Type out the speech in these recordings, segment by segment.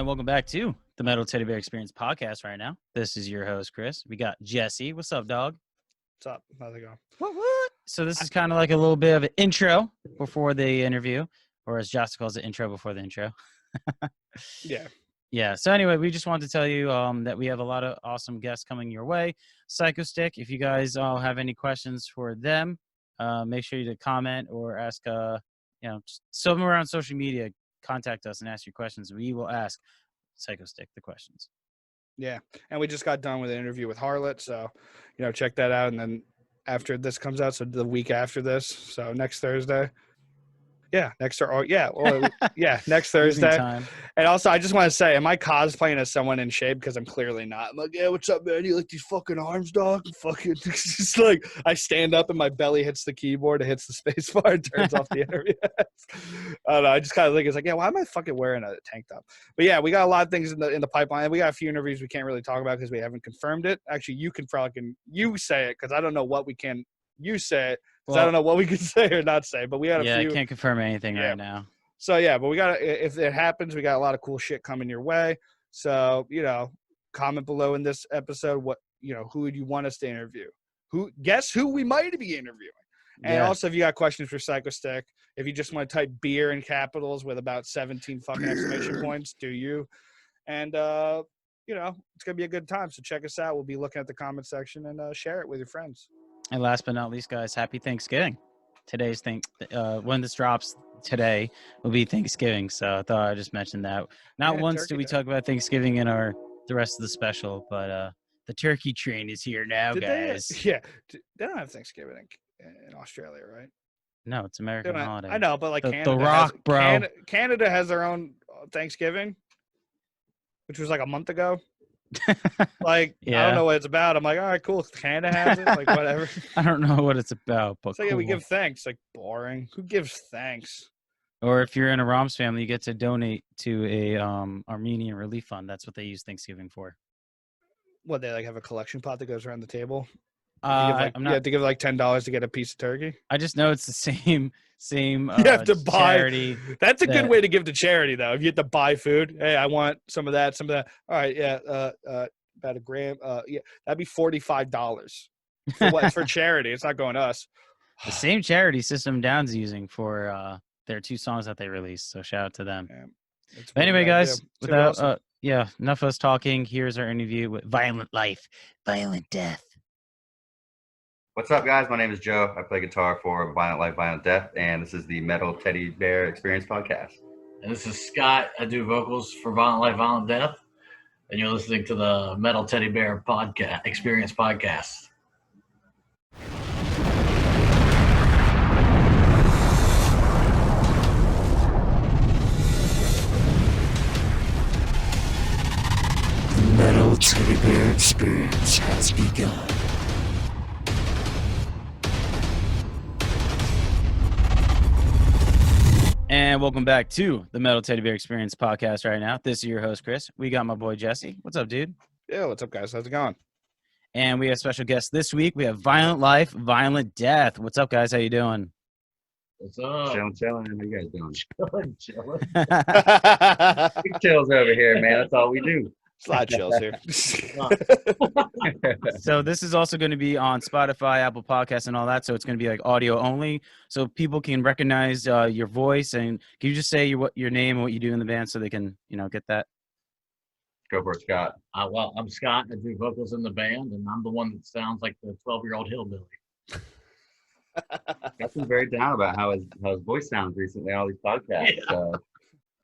welcome back to the Metal Teddy Bear Experience podcast right now. This is your host, Chris. We got Jesse. What's up, dog? What's up? How's it going? What? So this is kind of like a little bit of an intro before the interview, or as Josh calls it, intro before the intro. Yeah. So anyway, we just wanted to tell you that we have a lot of awesome guests coming your way. Psycho Stick, if you guys all have any questions for them, make sure you to comment or ask, just somewhere on social media, contact us and ask your questions. We will ask Psycho Stick the questions. Yeah. And we just got done with an interview with Harlot. So, check that out. And then after this comes out, so the week after this, so next Thursday. Yeah, next Thursday. And also, I just want to say, am I cosplaying as someone in shape? Because I'm clearly not. I'm like, yeah, what's up, man? You like these fucking arms, dog? Fucking, it's just like I stand up and my belly hits the keyboard, it hits the space bar, and turns off the interview. I don't know. I just kind of think it's like, yeah, why am I fucking wearing a tank top? But yeah, we got a lot of things in the pipeline. We got a few interviews we can't really talk about because we haven't confirmed it. Actually, you say it because I don't know what we can. You say it. Well, I don't know what we can say or not say, but we had a few. Yeah, I can't confirm anything right now. So, yeah, but if it happens, we got a lot of cool shit coming your way. So, comment below in this episode, who would you want us to interview? Guess who we might be interviewing. And also, if you got questions for Psycho Stick, if you just want to type beer in capitals with about 17 fucking exclamation points, do you? And, it's going to be a good time. So check us out. We'll be looking at the comment section and share it with your friends. And last but not least, guys, happy Thanksgiving. When this drops today will be Thanksgiving. So I thought I'd just mention that. Not once do we talk about Thanksgiving in the rest of the special, but the turkey train is here now, guys. They don't have Thanksgiving in Australia, right? No, it's American holiday. I know, but like the Rock, bro. Canada has their own Thanksgiving, which was like a month ago. I don't know what it's about. I'm like, all right, cool. Canada has it, like whatever. I don't know what it's about, but it's like, we give thanks. Like, boring. Who gives thanks? Or if you're in a Roms family, you get to donate to a Armenian relief fund. That's what they use Thanksgiving for. What, they have a collection pot that goes around the table? You have to give like $10 to get a piece of turkey. I just know it's the same. You have to buy charity. That's a good way to give to charity, though. If you have to buy food, hey, I want some of that. All right, yeah, about a gram. Yeah, that'd be $45 for what? For charity. It's not going to us. The same charity System Down's using for their 2 songs that they released. So shout out to them. Yeah, but anyway, guys, enough of us talking. Here's our interview with Violent Life, Violent Death. What's up, guys? My name is Joe. I play guitar for Violent Life, Violent Death, and this is the Metal Teddy Bear Experience podcast. And this is Scott. I do vocals for Violent Life, Violent Death, and you're listening to the Metal Teddy Bear podcast Experience podcast. The Metal Teddy Bear Experience has begun. And welcome back to the Metal Teddy Bear Experience podcast right now. This is your host, Chris. We got my boy, Jesse. What's up, dude? Yeah, what's up, guys? How's it going? And we have special guests this week. We have Violent Life, Violent Death. What's up, guys? How you doing? What's up? Chilling. How you guys doing? Chilling. Big chills over here, man. That's all we do. It's a lot of chills here. So this is also going to be on Spotify, Apple Podcasts, and all that. So it's going to be like audio only, so people can recognize your voice. And can you just say your name and what you do in the band, so they can get that? Go for it, Scott. Well, I'm Scott. I do vocals in the band, and I'm the one that sounds like the 12-year-old hillbilly. Got been very down about how his voice sounds recently on all these podcasts. Yeah. So.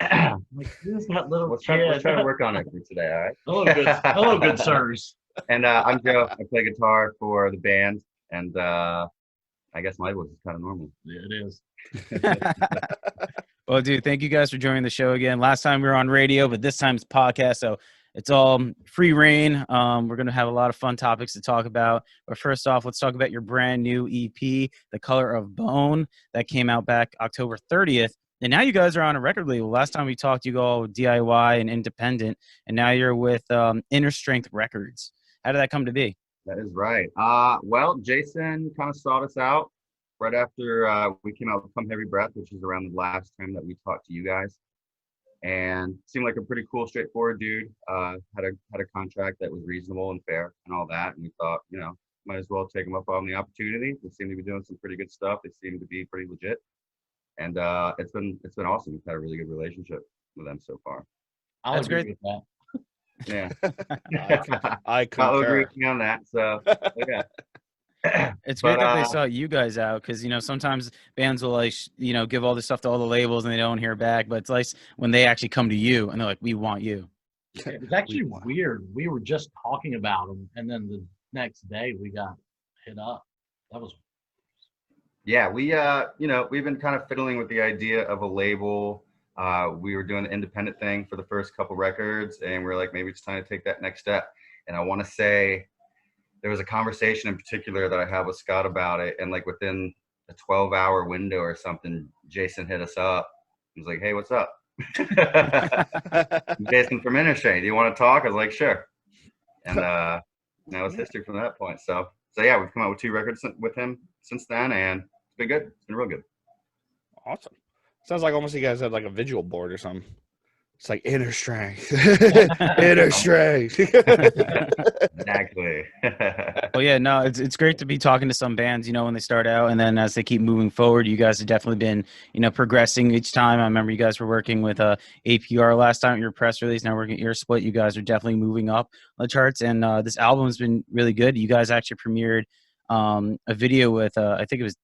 Like, who's that little let's try to work on it for today, all right? Hello, good sirs. And I'm Joe. I play guitar for the band, and I guess my voice is kind of normal. Yeah, it is. Well, dude, thank you guys for joining the show again. Last time we were on radio, but this time it's podcast, so it's all free reign. We're going to have a lot of fun topics to talk about. But first off, let's talk about your brand new EP, The Color of Bone, that came out back October 30th. And now you guys are on a record label. Last time we talked, you go DIY and independent, and now you're with Inner Strength Records. How did that come to be? That is right. Well, Jason kind of sought us out right after we came out with Come Heavy Breath, which is around the last time that we talked to you guys. and seemed like a pretty cool, straightforward dude. Had a contract that was reasonable and fair and all that, and we thought, might as well take them up on the opportunity. They seem to be doing some pretty good stuff. They seem to be pretty legit, and it's been awesome. We've had a really good relationship with them so far. That's great. With that. Yeah, I I'll agree concur. with you on that. So yeah. It's great that they sought you guys out because, sometimes bands will give all this stuff to all the labels and they don't hear back. But it's nice when they actually come to you and they're like, we want you. It's actually weird. We were just talking about them, and then the next day we got hit up. That was. Yeah, we've been kind of fiddling with the idea of a label. We were doing the independent thing for the first couple records, and we're like, maybe it's time to take that next step. And I want to say, there was a conversation in particular that I had with Scott about it, and like within a 12-hour window or something, Jason hit us up. He was like, "Hey, what's up?" Jason from Insid, do you want to talk? I was like, "Sure." And that was history from that point. So yeah, we've come out with 2 records with him since then, and it's been good. It's been real good. Awesome. Sounds like almost you guys had like a visual board or something. It's like inner strength. Inner strength. Exactly. Well, yeah, no, it's great to be talking to some bands, when they start out, and then as they keep moving forward, you guys have definitely been, progressing each time. I remember you guys were working with APR last time at your press release. Now working at Ear Split. You guys are definitely moving up on the charts, and this album has been really good. You guys actually premiered a video with, I think it was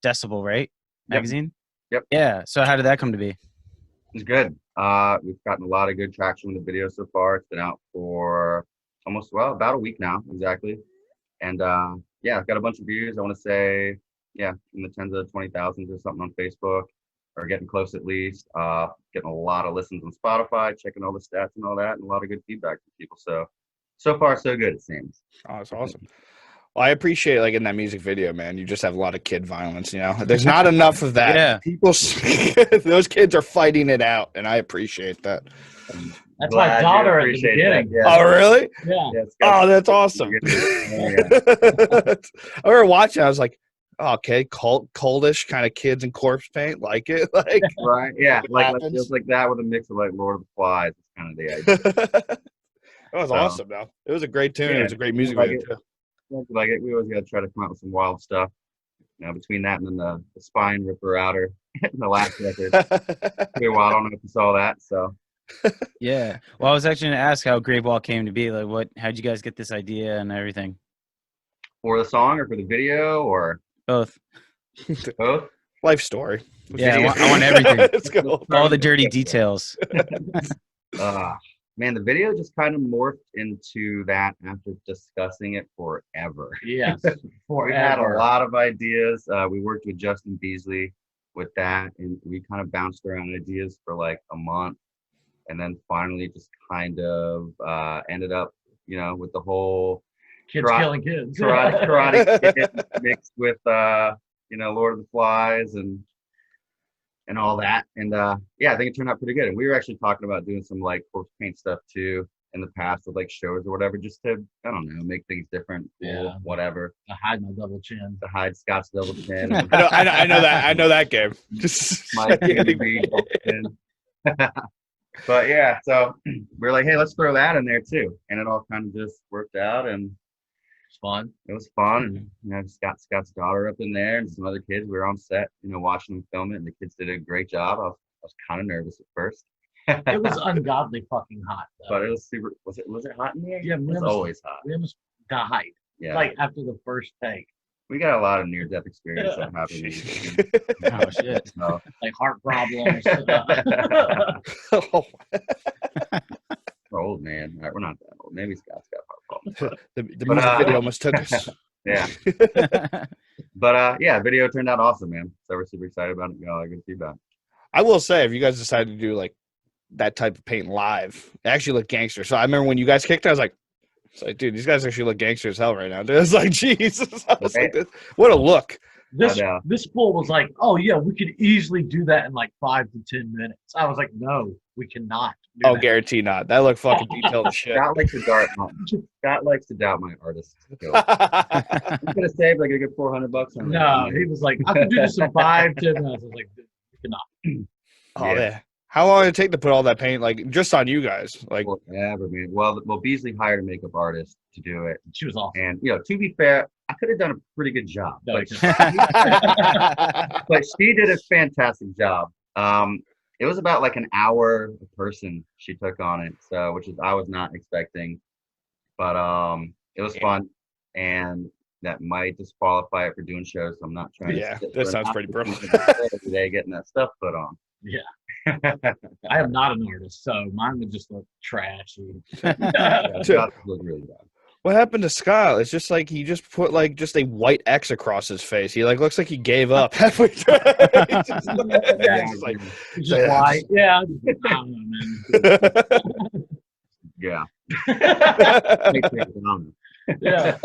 Decibel, right? Magazine? Yep. Yeah. So how did that come to be? It's good. We've gotten a lot of good traction with the video so far. It's been out for about a week now, exactly. And yeah, I've got a bunch of views. I want to say, in the tens of 20,000s or something on Facebook, or getting close at least. Getting a lot of listens on Spotify, checking all the stats and all that, and a lot of good feedback from people. So far, so good, it seems. Oh, that's awesome. Well, I appreciate like in that music video, man, you just have a lot of kid violence, There's not enough of that. Yeah. People, those kids are fighting it out, and I appreciate that. That's my daughter at the beginning. Yeah. Oh, really? Yeah. Oh, that's awesome. Yeah. I remember watching, I was like, oh, okay, coldish kind of kids in corpse paint, like it. Like Right, yeah. Like happens. just like that with a mix of like Lord of the Flies. It's kind of the idea. That was awesome, though. It was a great tune. Yeah, It was a great music like video, too. Like it, we always got to try to come up with some wild stuff. Between that and then the spine ripper outer in the last record. Pretty wild. I don't know if you saw that. So Yeah. Well, I was actually going to ask how Gravewall came to be. Like, how'd you guys get this idea and everything? for the song or for the video or Both. both? Life story. Yeah, I want everything. Let's go. All the dirty details. Man, the video just kind of morphed into that after discussing it forever. Yes, We had a lot of ideas. We worked with Justin Beasley with that, and we kind of bounced around ideas for like a month, and then finally just kind of ended up, with the whole kids killing kids, karate kid mixed with Lord of the Flies and all that. And I think it turned out pretty good. And we were actually talking about doing some like corpse paint stuff too in the past with like shows or whatever, just to, I don't know, make things different, cool, whatever. To hide my double chin. To hide Scott's double chin. I know that. I know that game. Just My double chin. But yeah, so we're like, hey, let's throw that in there too. And it all kind of just worked out, and It's fun. it was fun. And Scott's daughter up in there and some other kids. We were on set, watching them film it, and the kids did a great job. I was kind of nervous at first. It was ungodly fucking hot, though. But it was super. Was it hot in here? Yeah, It's always hot. We almost died. Yeah, Like after the first take. we got a lot of near-death experience that happened. Oh, shit. So, Like heart problems. Oh, we're old, man. We're not that old. Maybe Scott's got heart problems. the music video almost took us. Yeah. But video turned out awesome, man. So we're super excited about it. Got a lot of good feedback. I will say, if you guys decide to do like that type of paint live, it actually looked gangster. So I remember when you guys kicked it, I was like, dude, these guys actually look gangster as hell right now. Dude. It's like, Jesus. I was like, what a look. This fool was like, oh yeah, we could easily do that in like 5 to 10 minutes. I was like, no, we cannot. Oh, guarantee not. That looked fucking detailed as shit. Scott likes to doubt my artist skills. I'm gonna save like a good $400 on No, he was like, I could do this in 5, 10 minutes. I was like, we cannot. Oh, Yeah. man. How long did it take to put all that paint, like, just on you guys? Like, Forever, man. Well, Beasley hired a makeup artist to do it. She was awesome. And, to be fair, I could have done a pretty good job. No, But she did a fantastic job. It was about like an hour a person she took on it, so which is I was not expecting. But it was fun, and that might disqualify it for doing shows. So I'm not trying yeah, to that sounds pretty bro. today getting that stuff put on. Yeah. I am not an artist, so mine would just look trashy. That looked really bad. What happened to Scott? It's just like he just put like just a white X across his face. He like looks like he gave up halfway through. He's just like, It's just white. Yeah. I don't know, man. Yeah. Yeah.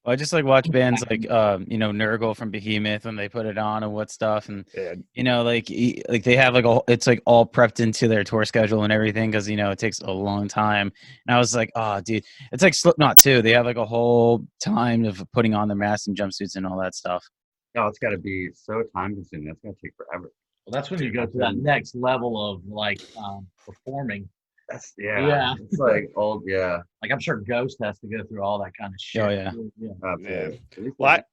I just like watch bands like Nurgle from Behemoth when they put it on and what stuff, and like they have like it's like all prepped into their tour schedule and everything because it takes a long time. And I was like, oh dude, it's like Slipknot too. They have like a whole time of putting on their masks and jumpsuits and all that stuff. Oh, it's got to be so time consuming. That's gonna take forever. Well, that's when you go to that next level of like performing. That's It's like old, Like I'm sure Ghost has to go through all that kind of shit. Oh yeah. Absolutely. Well,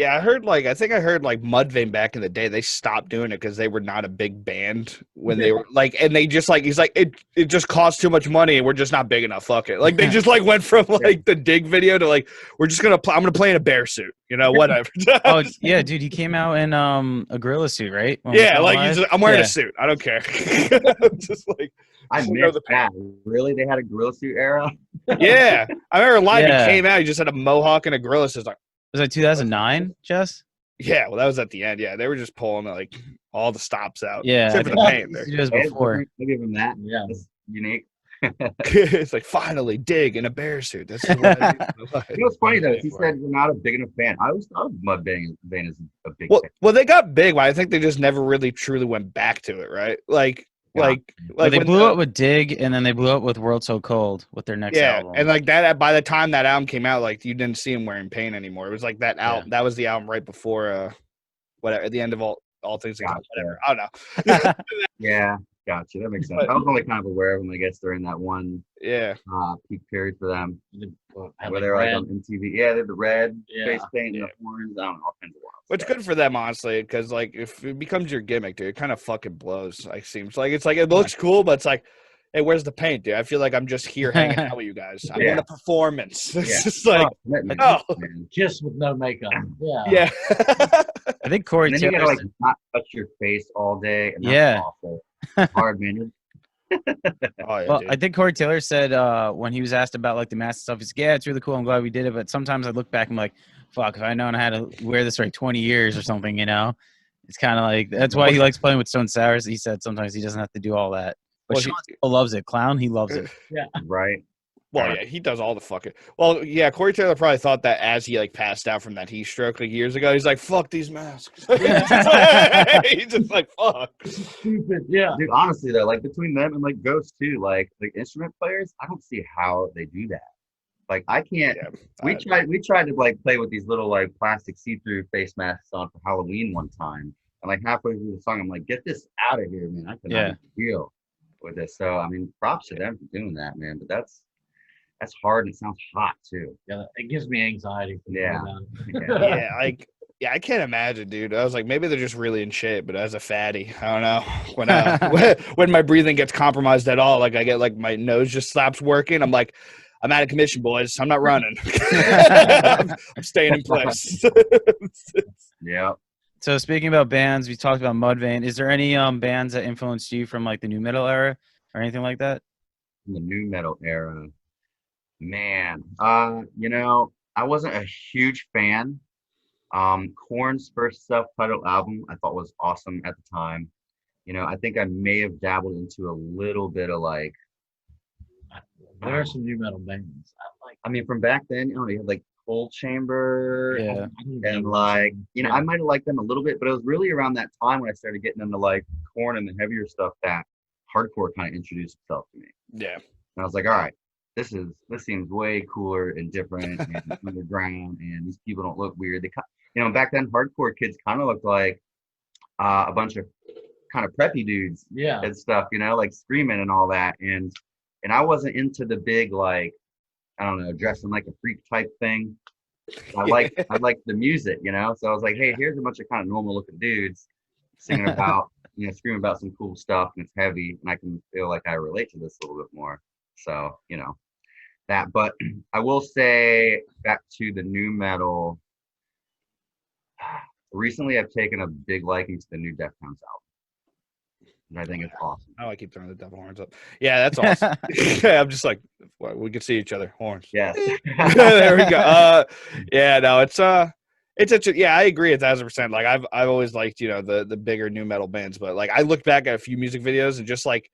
I heard I think I heard like Mudvayne back in the day. They stopped doing it because they were not a big band when they were like, and they just like he's like it just costs too much money and we're just not big enough. Fuck it. Like they just like went from like the Dig video to like we're just I'm gonna play in a bear suit. Whatever. Oh yeah, dude, he came out in a gorilla suit, right? I'm wearing a suit. I don't care. Just like I missed that. Really, they had a gorilla suit era. Yeah, I remember live. He came out. He just had a mohawk and a gorilla suit. Like, was that 2009, Jess? Yeah, well, that was at the end. Yeah, they were just pulling like all the stops out. Yeah, except for the paint there. It was before. I'll give him that. Yeah, that's unique. It's like finally Dig in a bear suit. That's what I do. What's funny though, he said you're not a big enough fan. I always thought Mudvayne is a big fan. Well, they got big, but I think they just never really truly went back to it, right? Like they blew up with Dig, and then they blew up with World So Cold with their next album. And like that, by the time that album came out, like you didn't see him wearing paint anymore. It was like that album. That was the album right before, whatever. At the end of all things, whatever. I don't know. Yeah, gotcha. That makes sense. I was only kind of aware of them, I guess, during that one peak period for them, where they were like on MTV. Yeah, they had the red face paint and the horns. I don't know, all kinds of wild. It's good for them, honestly, because like if it becomes your gimmick, dude, it kind of fucking blows. Like seems like it's like it looks cool, but it's like, hey, where's the paint, dude? I feel like I'm just here hanging out with you guys. I want a performance. It's just like just with no makeup. Yeah. I think Corey Taylor. You gotta like not touch your face all day. And that's awful. Hard, man. Well, I think Corey Taylor said when he was asked about like the mask stuff, he's like, yeah, it's really cool. I'm glad we did it. But sometimes I look back and I'm like, fuck, if I known I had to wear this for like 20 years or something, it's kind of like that's why he likes playing with Stone Sours. He said sometimes he doesn't have to do all that. But Sean still loves it. Clown, he loves it. Yeah. Right. Well, yeah, he does all the fucking. Well, yeah, Corey Taylor probably thought that as he like passed out from that heat stroke like years ago, he's like, "Fuck these masks." He's just like, "Fuck." Stupid. Yeah, dude. Honestly, though, like between them and like Ghost too, like instrument players, I don't see how they do that. Like I can't. Yeah, we tried to like play with these little like plastic see-through face masks on for Halloween one time, and like halfway through the song, I'm like, "Get this out of here, man! I cannot deal with this." So I mean, props to them for doing that, man. But that's hard and it sounds hot too. Yeah, it gives me anxiety. I can't imagine, dude. I was like, maybe they're just really in shape, but as a fatty, I don't know. When my breathing gets compromised at all, like I get like my nose just stops working. I'm like, I'm out of commission, boys. I'm not running. I'm staying in place. Yeah. So speaking about bands, we talked about Mudvayne. Is there any bands that influenced you from like the new metal era or anything like that? In the new metal era. Man, I wasn't a huge fan. Korn's first self-titled album I thought was awesome at the time. I think I may have dabbled into a little bit of like. There are some new metal bands I mean, from back then, you had like Cold Chamber, and like I might have liked them a little bit, but it was really around that time when I started getting into like Korn and the heavier stuff that hardcore kind of introduced itself to me. Yeah, and I was like, all right. This seems way cooler and different and underground, and these people don't look weird. They, back then, hardcore kids kind of looked like a bunch of kind of preppy dudes Yeah. and stuff, you know, like screaming and all that. And I wasn't into the big, like, I don't know, dressing like a freak type thing. I like the music, you know. So I was like, hey, here's a bunch of kind of normal looking dudes singing about, you know, screaming about some cool stuff, and it's heavy, and I can feel like I relate to this a little bit more. So, you know, that. But I will say, back to the new metal. Recently, I've taken a big liking to the new Deftones album, and I think it's awesome. Oh, I keep throwing the devil horns up. Yeah, that's awesome. Yeah, I'm just like, well, we can see each other. Horns. Yes. There we go. Yeah, no, it's yeah, I agree 1,000%. Like I've always liked, you know, the bigger new metal bands, but like I look back at a few music videos and just like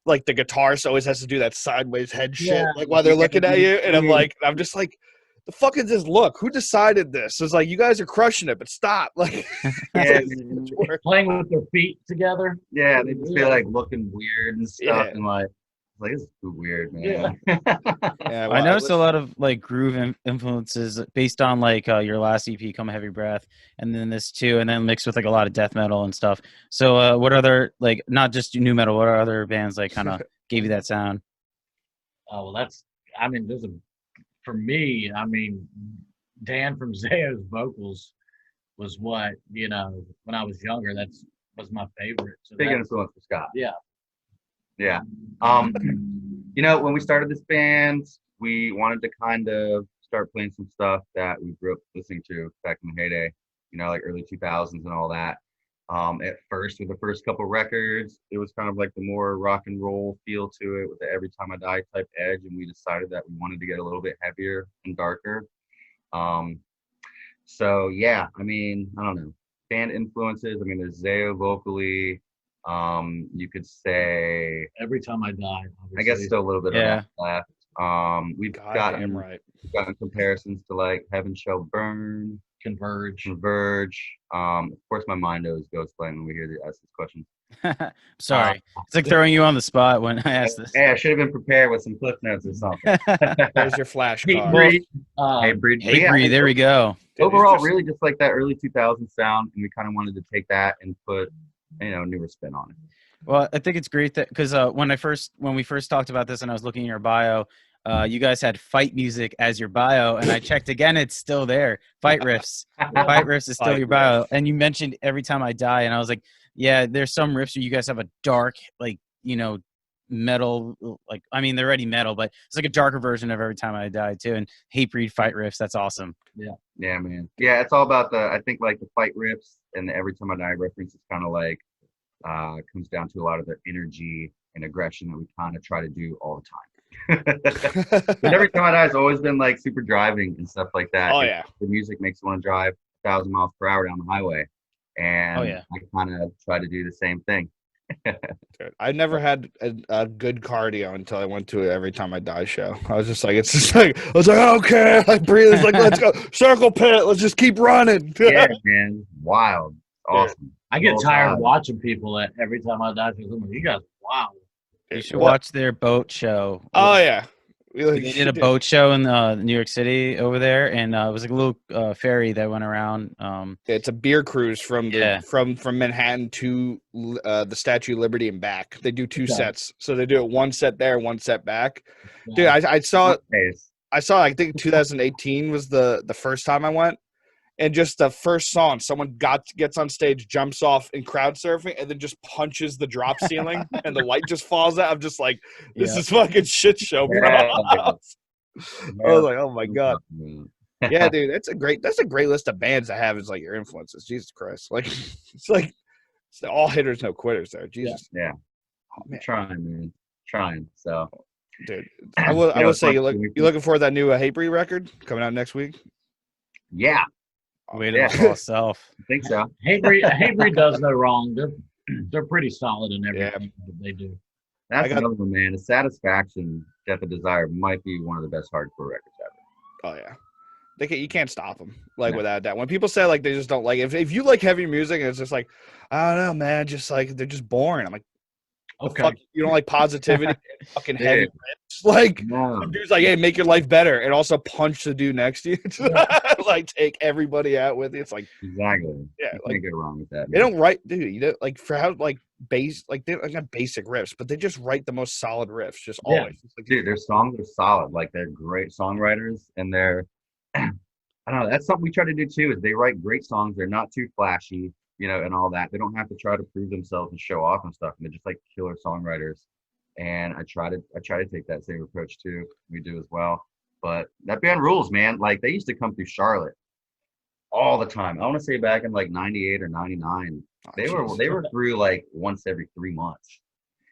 the guitarist always has to do that sideways head shit, like while they're looking at you, and I'm just like, the fuck is this look? Who decided this? It's like, you guys are crushing it, but stop. Like, Yeah, Playing with their feet together. yeah, they just feel like looking weird and stuff, Yeah. and like this is too weird, man. yeah, I noticed a lot of like groove influences based on like your last EP, Come Heavy Breath, and then this too, and then mixed with like a lot of death metal and stuff. So what other, like, not just new metal, what are other bands like kind of gave you that sound? Oh, well, I mean, for me, I mean, Dan from Zayo's vocals was what, you know, when I was younger, was my favorite. So Big influence for Scott. Yeah. Yeah. You know, when we started this band, we wanted to kind of start playing some stuff that we grew up listening to back in the heyday, you know, like early 2000s and all that. At first, with the first couple records, it was kind of like the more rock and roll feel to it with the Every Time I Die type edge, and we decided that we wanted to get a little bit heavier and darker. So yeah, I mean, I don't know, band influences. I mean, there's Zayo vocally. You could say Every Time I Die. I Obviously. guess still a little bit Yeah. of that left. We've goddamn right. gotten comparisons to like Heaven Shall Burn, Converge. Of course, my mind always goes blank when we ask these questions. Sorry, it's like throwing you on the spot when I asked this. Hey, I should have been prepared with some cliff notes or something. There's your flashcard. Hatebreed. Hatebreed. Hey, Yeah, Bree, there we go. overall, really just like that early 2000s sound, and we kind of wanted to take that and put, you know, a newer spin on it. Well, I think it's great that because when we first talked about this and I was looking at your bio, you guys had fight music as your bio, and I checked again, it's still there. Fight riffs. Fight riffs is still Fight your bio. And you mentioned Every Time I Die, and I was like, yeah, there's some riffs where you guys have a dark, like, you know, metal, like, I mean, they're already metal, but it's like a darker version of Every Time I Die too. And Hatebreed fight riffs, that's awesome. Yeah, man. Yeah, it's all about I think like the fight riffs and the Every Time I Die reference is kind of like, comes down to a lot of the energy and aggression that we kind of try to do all the time. But Every Time I Die has always been like super driving and stuff like that. Oh, yeah. The music makes you want to drive 1,000 miles per hour down the highway. And Oh, yeah. I kind of try to do the same thing. Dude, I never had a good cardio until I went to Every Time I Die show. I was just like, it's just like, I was like, okay, I breathe. It's like, let's go, circle pit, let's just keep running. Yeah, man. Wild. Awesome. I get Well, tired watching people that Every Time I Die. You guys, wow. You should watch their boat show. Oh yeah, They did a boat show in New York City over there, and it was like a little ferry that went around. It's a beer cruise from Yeah. from Manhattan to the Statue of Liberty and back. They do two sets, so they do it one set there, one set back. Dude, I saw I think 2018 was the first time I went, and just the first song, someone gets on stage, jumps off in crowd surfing, and then just punches the drop ceiling, and the light just falls out. I'm just like, this is fucking shit show, bro. Yeah. I was like, oh my god. Yeah, dude, that's a great list of bands to have. Is like your influences. Jesus Christ, like it's all hitters, no quitters. There, Jesus. Yeah. Oh, man. Trying, man. Trying. So, Dude, I will say you it's looking for that new Hatebreed record coming out next week. yeah, Way to Yeah. call self. I think so. Hatebreed does no wrong. They're pretty solid in everything that they do. That's got- another one, man. The Satisfaction, Death of Desire might be one of the best hardcore records ever. Oh yeah, you can't stop them like No. without that. When people say like they just don't like if you like heavy music and it's just like I don't know, man, just like they're just boring. I'm like, Okay. You don't like positivity, fucking Dude. heavy riffs. Like, No. some dude's like, hey, make your life better, and also punch the dude next to you. Like, take everybody out with you. It's like, Exactly. yeah, You like can't go wrong with that. they Man. don't write, dude. You know, like for how like base, like they're like not basic riffs, but they just write the most solid riffs, just Yeah. always. It's like, Dude, their songs are solid. Like they're great songwriters, and they're I don't know. That's something we try to do too. Is they write great songs. They're not too flashy, you know, and all that. They don't have to try to prove themselves and show off and stuff. And they're just like killer songwriters. And I try to take that same approach too. We do as well. But that band rules, man. Like they used to come through Charlotte all the time. I want to say back in like '98 or '99. They were through like once every 3 months.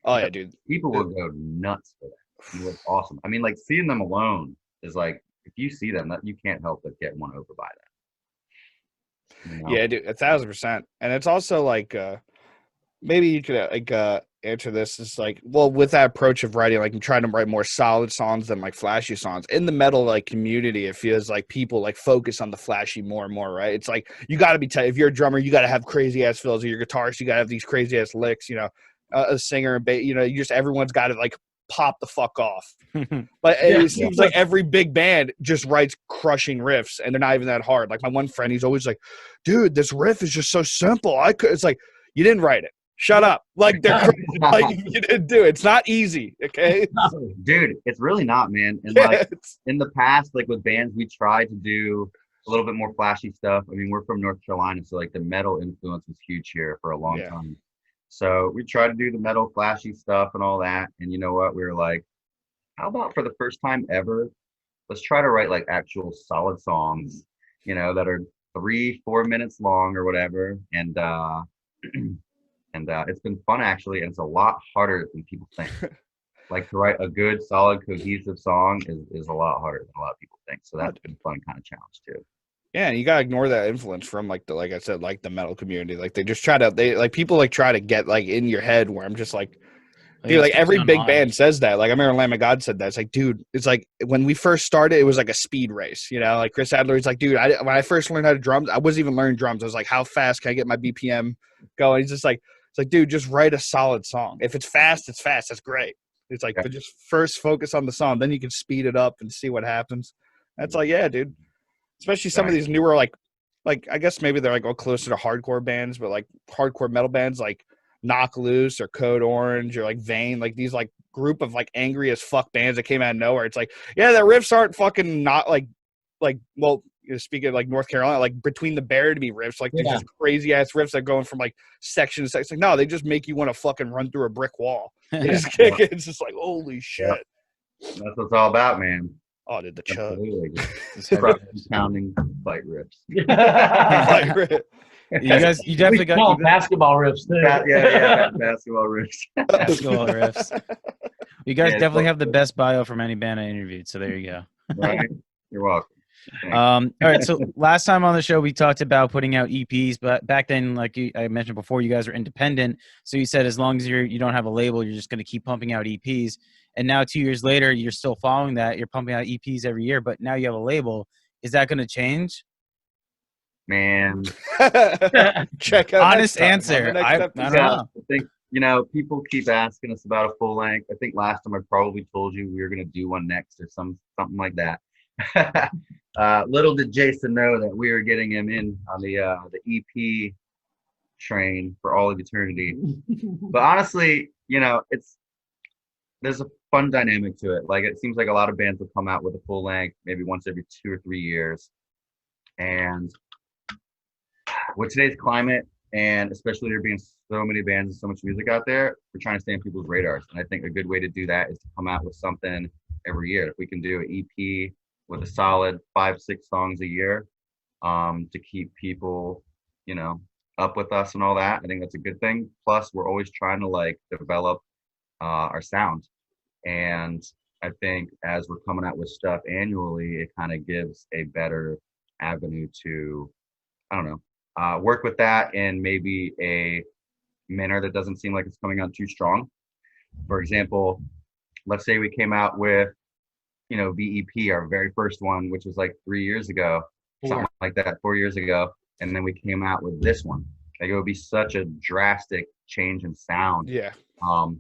oh yeah, dude. People would go nuts for that. It was awesome. I mean, like seeing them alone is like, if you see them, that you can't help but get won over by that. You know? Yeah, dude, 1,000%. And it's also like, maybe you could answer this. It's like, well, with that approach of writing, like I'm trying to write more solid songs than like flashy songs. In the metal like community, it feels like people like focus on the flashy more and more, right? It's like you got to be if you're a drummer, you got to have crazy ass fills. Or you're a guitarist, you got to have these crazy ass licks. You know, a singer, you know, everyone's got to like pop the fuck off. But it seems like every big band just writes crushing riffs, and they're not even that hard. Like my one friend, he's always like, "Dude, this riff is just so simple." It's like, you didn't write it. Shut up. Like they're like you didn't do it. It's not easy. Okay, Dude, it's really not, man. And like in the past, like with bands, we tried to do a little bit more flashy stuff. I mean, we're from North Carolina, so like the metal influence was huge here for a long time. So we tried to do the metal flashy stuff and all that. And you know what? We were like, how about for the first time ever, let's try to write like actual solid songs, you know, that are 3-4 minutes long or whatever. And it's been fun actually, and it's a lot harder than people think. Like to write a good, solid, cohesive song is a lot harder than a lot of people think. So that's been a fun kind of challenge too. Yeah, and you gotta ignore that influence from like I said, like the metal community. Like they just people like try to get like in your head where I'm just like, dude, like every big band says that. Like I remember Lamb of God said that. It's like, dude, it's like when we first started, it was like a speed race, you know? Like Chris Adler, he's like, dude, when I first learned how to drums, I wasn't even learning drums. I was like, how fast can I get my BPM going? He's just like, it's like, dude, just write a solid song. If it's fast, it's fast. That's great. It's like, but just first focus on the song, then you can speed it up and see what happens. That's like, yeah, dude. Especially some of these newer, like I guess maybe they're like closer to hardcore bands, but like hardcore metal bands like Knock Loose or Code Orange or like Vane, like these like group of like angry as fuck bands that came out of nowhere. It's like, yeah, their riffs aren't fucking not like well, you know, speaking of like North Carolina, like Between the Bear to be riffs, like these just crazy ass riffs that going from like section to section. Like, no, they just make you want to fucking run through a brick wall. They just kick it. It's just like, holy shit. That's what it's all about, man. Oh, dude, the chug. Pounding fight riffs. You definitely got basketball riffs too. Basketball riffs. Basketball riffs. You guys definitely have the best bio from any band I interviewed, so there you go. Right. You're welcome. All right, so last time on the show we talked about putting out EPs, but back then, like I mentioned before, you guys were independent. So you said as long as you don't have a label, you're just going to keep pumping out EPs. And now 2 years later, you're still following that. You're pumping out EPs every year, but now you have a label. Is that going to change? Man, check out. Honest answer. I don't know. I think, you know, people keep asking us about a full length. I think last time I probably told you we were going to do one next or something like that. Little did Jason know that we were getting him in on the EP train for all of eternity. But honestly, you know, there's a fun dynamic to it. Like it seems like a lot of bands will come out with a full length maybe once every 2 or 3 years. And with today's climate, and especially there being so many bands and so much music out there, we're trying to stay on people's radars. And I think a good way to do that is to come out with something every year. If we can do an EP with a solid 5-6 songs a year, to keep people, you know, up with us and all that, I think that's a good thing. Plus, we're always trying to like develop our sound. And I think as we're coming out with stuff annually, it kind of gives a better avenue to, I don't know, work with that in maybe a manner that doesn't seem like it's coming out too strong. For example, let's say we came out with, you know, VEP, our very first one, which was like 3 years ago, something like that, 4 years ago. And then we came out with this one. Like it would be such a drastic change in sound. Yeah.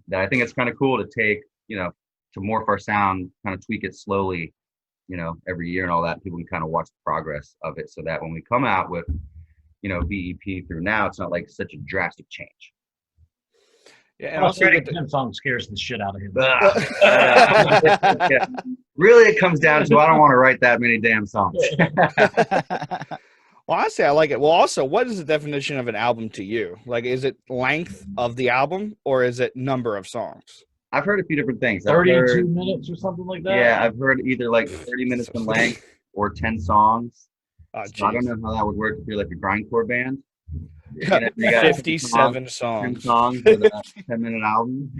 That I think it's kind of cool to take, to morph our sound, kind of tweak it slowly, every year and all that. People can kind of watch the progress of it, so that when we come out with, VEP through now, it's not like such a drastic change. Yeah, and Well, also Freddie Kim song scares the shit out of him. Yeah. Really, it comes down to I don't want to write that many damn songs. well, honestly, I like it. Well, also, what is the definition of an album to you? Like, is it length of the album, or is it number of songs? I've heard a few different things. 32 minutes or something like that? Yeah, I've heard either like 30 minutes in length or 10 songs. Oh, So I don't know how that would work if you're like a grindcore band. You got 57 10 songs. songs with a 10-minute album.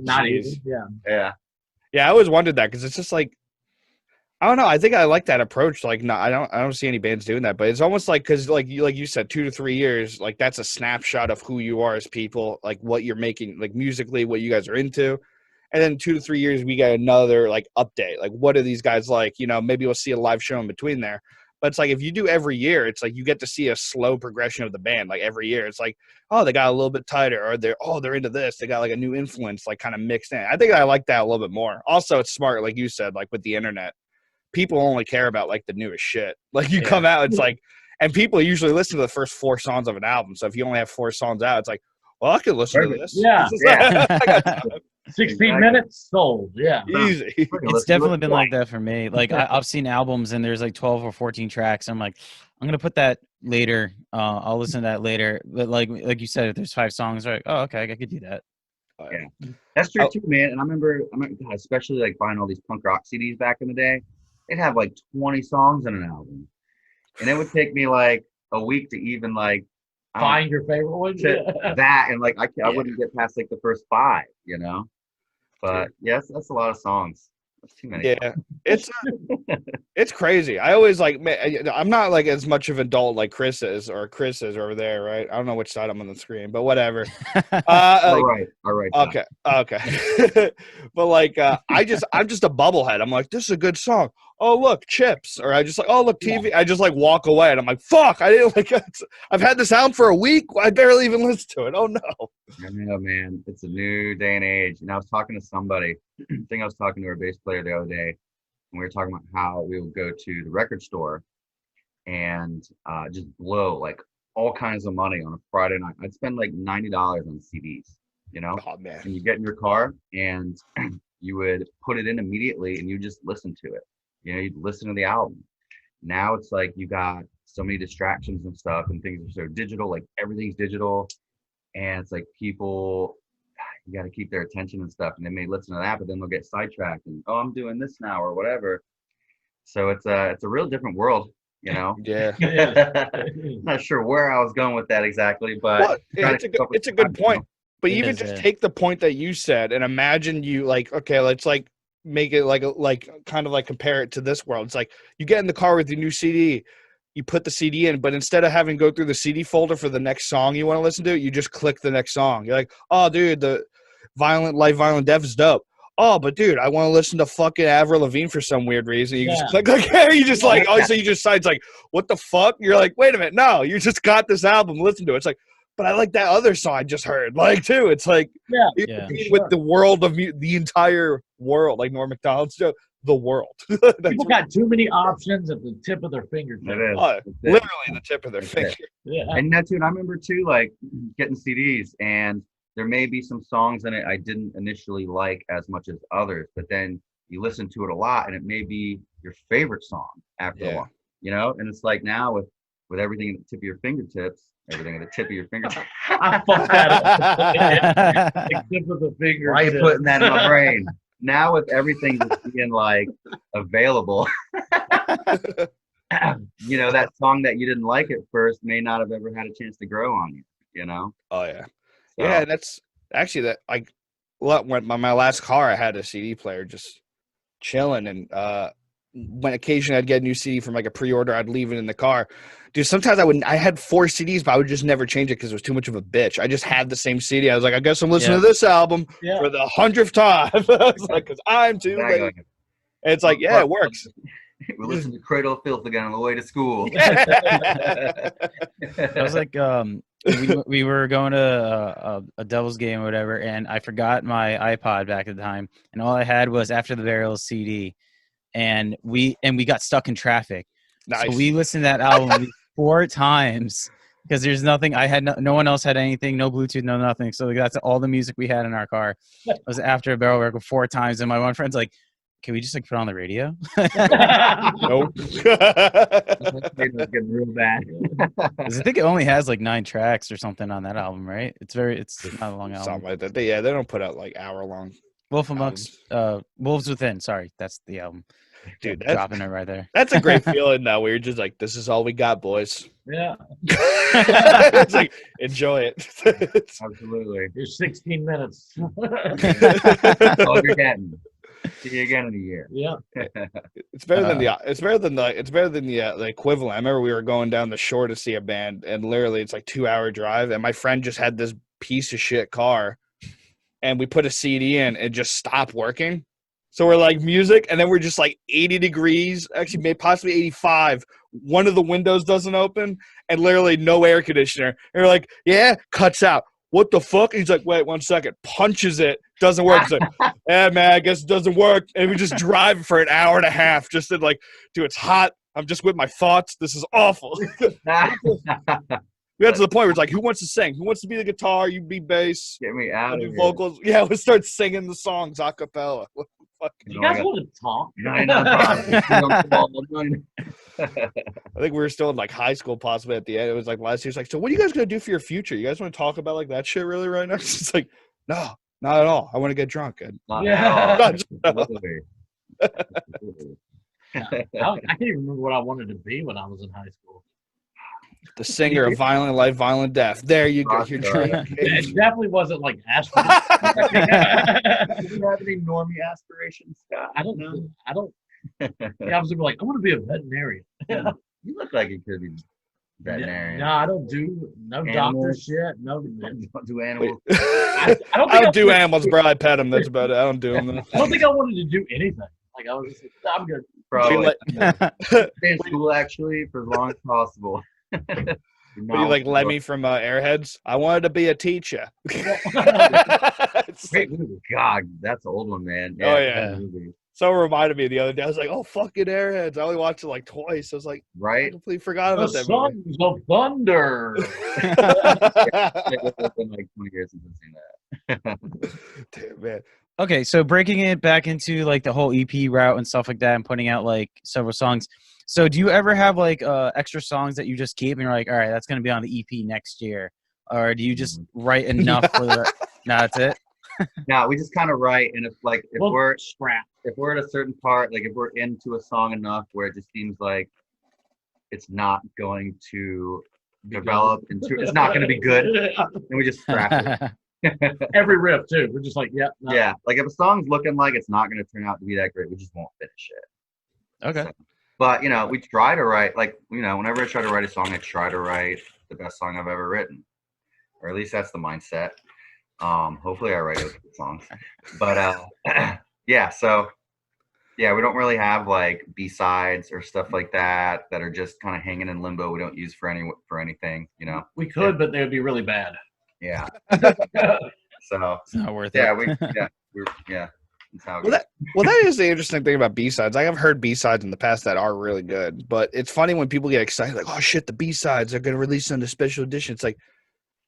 Not easy. Yeah. Yeah. Yeah, I always wondered that because it's just like, I don't know. I think I like that approach. Like, no, I don't see any bands doing that, but it's almost like, because like you said, 2 to 3 years, like that's a snapshot of who you are as people, like what you're making, like musically, what you guys are into. And then 2 to 3 years, we got another like update. Like, what are these guys like? Maybe we'll see a live show in between there. But it's like, if you do every year, it's like you get to see a slow progression of the band. Like every year, it's like, oh, they got a little bit tighter, or they're into this. They got like a new influence, like kind of mixed in. I think I like that a little bit more. Also, it's smart, like you said, like with the internet, people only care about like the newest shit. Like you come out, it's like, and people usually listen to the first 4 songs of an album. So if you only have 4 songs out, it's like, well, I could listen to this. Yeah. Yeah. 16 minutes sold. Yeah. Easy. It's definitely been like that for me. Like I've seen albums and there's like 12 or 14 tracks. I'm like, I'm gonna put that later. I'll listen to that later. But like you said, if there's 5 songs, right? Oh, okay, I could do that. Yeah, that's true too, man. And I remember, God, especially like buying all these punk rock CDs back in the day. They'd have like 20 songs in an album, and it would take me like a week to even like Find your favorite one. That, and like I wouldn't get past like the first 5, But yes, that's a lot of songs. That's too many. Yeah, it's crazy. I always like, I'm not like as much of an adult like Chris is over there, right? I don't know which side I'm on the screen, but whatever. All right. Okay. But like, I'm just a bubblehead. I'm like, this is a good song. Oh, look, Chips. Or I just like, oh, look, TV. Yeah. I just like walk away and I'm like, fuck, I didn't like it. I've had this out for a week. I barely even listened to it. Oh no. I know, man. It's a new day and age. And I was talking to somebody, I think I was talking to our bass player the other day, and we were talking about how we would go to the record store and just blow like all kinds of money on a Friday night. I'd spend like $90 on CDs, Oh, man. And you get in your car and you would put it in immediately and you just listen to it. You'd listen to the album. Now it's like you got so many distractions and stuff, and things are so digital, like everything's digital. And it's like people, you got to keep their attention and stuff. And they may listen to that, but then they'll get sidetracked and, oh, I'm doing this now or whatever. So it's a real different world, Yeah. Not sure where I was going with that exactly, but it's a good point. But even just take the point that you said and imagine you like, okay, let's like make it like kind of like compare it to this world. It's like you get in the car with your new CD, you put the CD in, but instead of having to go through the CD folder for the next song you want to listen to, you just click the next song. You're like, oh, dude, the Violent Death is dope. Oh, but dude, I want to listen to fucking Avril Lavigne for some weird reason. You just click like, hey, you just like, oh, so you just decide, it's like, what the fuck? You're like, wait a minute, no, you just got this album, listen to it. It's like, but I like that other song I just heard, like too. It's like, with the world of the entire world, like Norm Macdonald's joke, the world. People got too many options at the tip of their fingertips. Literally the tip of their finger. Yeah. And that's too. And I remember too, like getting CDs, and there may be some songs in it I didn't initially like as much as others, but then you listen to it a lot, and it may be your favorite song after a while. And it's like now with everything at the tip of your fingertips. Everything at the tip of your fingertips. I fucked that up. The tip of the finger. Why are you putting that in my brain? Now with everything just being like available, that song that you didn't like at first may not have ever had a chance to grow on you. Oh yeah, yeah. That's actually that. Like, when my last car, I had a CD player just chilling, and when occasionally I'd get a new CD from like a pre-order, I'd leave it in the car. Dude, sometimes I had 4 CDs, but I would just never change it because it was too much of a bitch. I just had the same CD. I was like, I guess I'm listening to this album for the 100th time. I was like, because I'm too late. And it's like, it works. We listened to Cradle of Filth again on the way to school. I was like, we were going to a Devils game or whatever, and I forgot my iPod back at the time, and all I had was After the Burial CD, and we got stuck in traffic. Nice. So we listened to that album 4 times because there's nothing. I had no one else had anything, no Bluetooth, no nothing. So that's all the music we had in our car. It was After a Barrel Record 4 times, and my one friend's like, "Can we just like put on the radio?" Nope. It was getting real bad. 'Cause I think it only has like 9 tracks or something on that album, right? It's not a long album. Something like that. They don't put out like hour-long. Wolves Within. Sorry, that's the album. Dude, Dropping it right there. that's a great feeling though, where you're just like, this is all we got, boys. Yeah. It's like, enjoy it. Absolutely. Here's 16 minutes. That's all you're getting. See you again in a year. Yeah. It's better than the equivalent. I remember we were going down the shore to see a band, and literally it's like 2-hour drive, and my friend just had this piece of shit car, and we put a CD in and just stopped working. So we're like music, and then we're just like 80 degrees, actually maybe possibly 85. One of the windows doesn't open, and literally no air conditioner. And we're like, yeah, cuts out. What the fuck? And he's like, wait 1 second. Punches it. Doesn't work. He's like, yeah, man, I guess it doesn't work. And we just drive for an hour and a half. Just to like, dude, it's hot. I'm just with my thoughts. This is awful. We got to the point where it's like, who wants to sing? Who wants to be the guitar? You be bass. Get me out of Do here. vocals. Yeah, we'll start singing the songs a cappella. What the fuck? You guys want to talk? I think we were still in like high school, possibly at the end. It was like last year. It's like, so what are you guys gonna do for your future? You guys want to talk about like that shit really right now? It's like, no, not at all. I want to get drunk. And Yeah. Absolutely. I can't even remember what I wanted to be when I was in high school. the singer of Violent Life, Violent Death. There you go. Your drink. It definitely wasn't like aspiration. Do you have any normie aspirations, Scott? I don't. Yeah, I was like, I want to be a veterinarian. You look like you could be veterinarian. No, I don't do no doctor shit. No, Don't do animals. I don't do animals, bro. I pet them. That's about it. I don't do them. I don't think I wanted to do anything. Like I was just like, I'm good. Probably. Stay in school actually for as long as possible. But you like Lemmy from Airheads? I wanted to be a teacher. Great movie. God, that's an old one, man. Oh, yeah. that movie. So it reminded me the other day. I was like, oh, fucking Airheads. I only watched it like twice. I was like, I Right? completely forgot The about that movie. Sons of Thunder. It's been like 20 years since I've seen that. Dude, man. Okay, so breaking it back into like the whole EP route and stuff like that and putting out like several songs. So do you ever have like extra songs that you just keep and you're like, all right, that's going to be on the EP next year? Or do you just write enough for the No, that's it? No, we just kind of write, and if Well, we're scrap. at a certain part, like if we're into a song enough where it just seems like it's not going to develop into, it's not going to be good, then we just scrap it. Every riff too. We're just like, yeah, no. Yeah, like if a song's looking like it's not going to turn out to be that great, we just won't finish it. Okay. But we try to write, like, whenever I try to write a song, I try to write the best song I've ever written, or at least that's the mindset. Hopefully I write those good songs, but yeah. So yeah, we don't really have like B-sides or stuff like that are just kind of hanging in limbo. We don't use for anything, We could, but they would be really bad. Yeah. So It's not worth yeah, it. that's how it Well, goes. that is the interesting thing about B-sides. I've heard B-sides in the past that are really good, but it's funny when people get excited, like, oh shit, the B-sides are going to release on the special edition. It's like,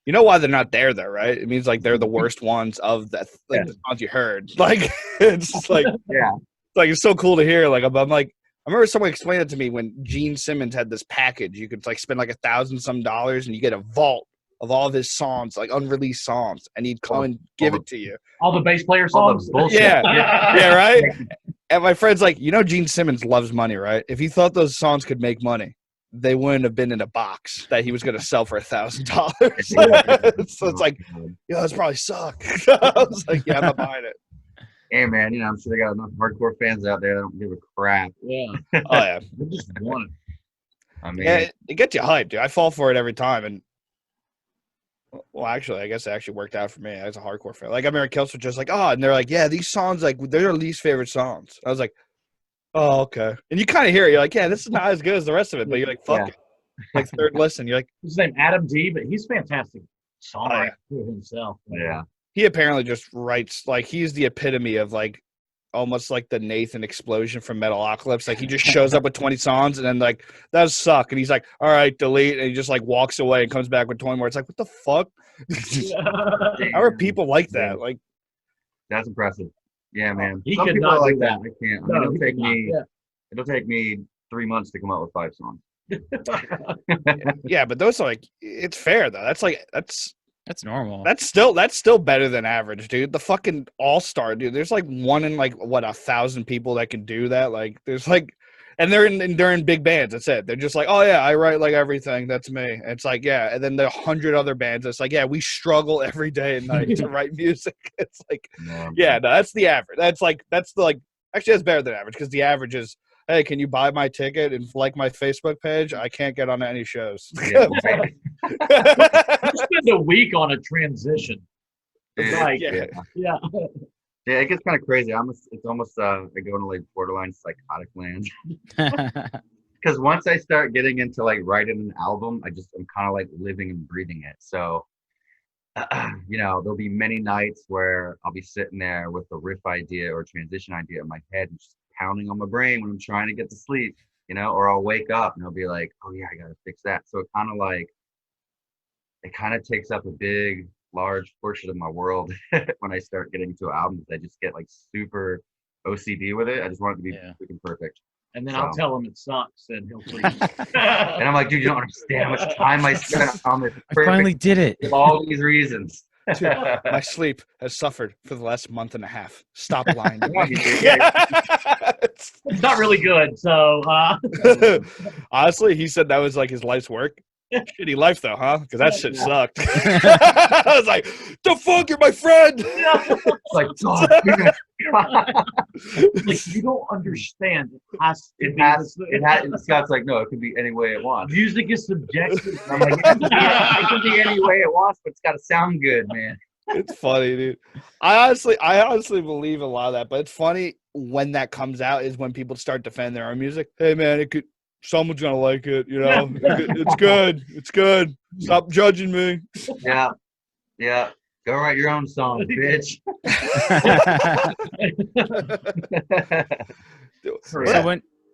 you know why they're not there though, right? It means like they're the worst ones of the songs you heard. Like, it's just like, Yeah. like it's so cool to hear. Like, I'm like, I remember someone explained it to me when Gene Simmons had this package. You could like spend like $1,000 some and you get a vault of all of his songs, like unreleased songs, and he'd come and give it to you. All the bass player All the songs. bullshit. Yeah, right. And my friend's like, Gene Simmons loves money, right? If he thought those songs could make money, they wouldn't have been in a box that he was going to sell for $1,000. So it's like, yo, this probably suck. I was like, yeah, I'm not buying it. Hey man, I'm sure they got enough hardcore fans out there that don't give a crap. Yeah. Oh yeah, We just want it. I mean, yeah. It gets you hyped, dude. I fall for it every time, and well, actually, I guess it actually worked out for me as a hardcore fan. Like, I remember Kelsey was just like, oh, and they're like, yeah, these songs, like, they're their least favorite songs. I was like, Oh, okay. And you kind of hear it. You're like, yeah, this is not as good as the rest of it. But you're like, fuck it. Like third listen, you're like, His name Adam D, but he's fantastic songwriter himself. Yeah. he apparently just writes like he's the epitome of like almost like the Nathan Explosion from Metalocalypse. Like he just shows up with 20 songs and then like that suck. And he's like, all right, delete. And he just like walks away and comes back with 20 more. It's like, what the fuck? How are people like that? Like That's impressive. Yeah, man. He Some could people not are like do that. that. I can't. I No, mean, he could not. it'll take me 3 months to come up with 5 songs. yeah, but those are like it's fair though. That's normal. That's still better than average, dude. The fucking all-star, dude. There's like one in like what 1,000 people that can do that. Like there's like, and they're in big bands. That's it. They're just like, oh yeah, I write like everything. That's me. And it's like yeah, and then the 100 other bands. It's like yeah, we struggle every day and night to write music. It's like yeah, no, that's the average. That's the like actually that's better than average because the average is. Hey, can you buy my ticket and like my Facebook page? I can't get on any shows. Yeah, right. Spend a week on a transition. It's like, yeah. yeah. Yeah, it gets kind of crazy. It's almost I go into like borderline psychotic land. Because once I start getting into like writing an album, I'm kind of like living and breathing it. So, there'll be many nights where I'll be sitting there with a riff idea or transition idea in my head and just pounding on my brain when I'm trying to get to sleep, or I'll wake up and I'll be like, oh yeah, I gotta fix that. So it kind of takes up a big, large portion of my world when I start getting into albums. I just get like super OCD with it. I just want it to be freaking perfect. And then I'll tell him it sucks and he'll please. And I'm like, dude, you don't understand how much time I spent on this. I finally did it. For all these reasons. Dude, my sleep has suffered for the last month and a half. Stop lying to me. It's not really good. So honestly, he said that was like his life's work. Shitty life though, huh? Because that shit sucked. I was like, the fuck, you're my friend. It's like, dog, like you don't understand. It has, and Scott's like, no, it can be any way it wants. Music is subjective. I'm like, it can be any way it wants, but it's got to sound good, man. It's funny, dude. I honestly believe a lot of that, but it's funny when that comes out is when people start defending their own music. Hey man, someone's gonna like it, It's good. It's good. Stop judging me. Yeah. Go write your own song, bitch.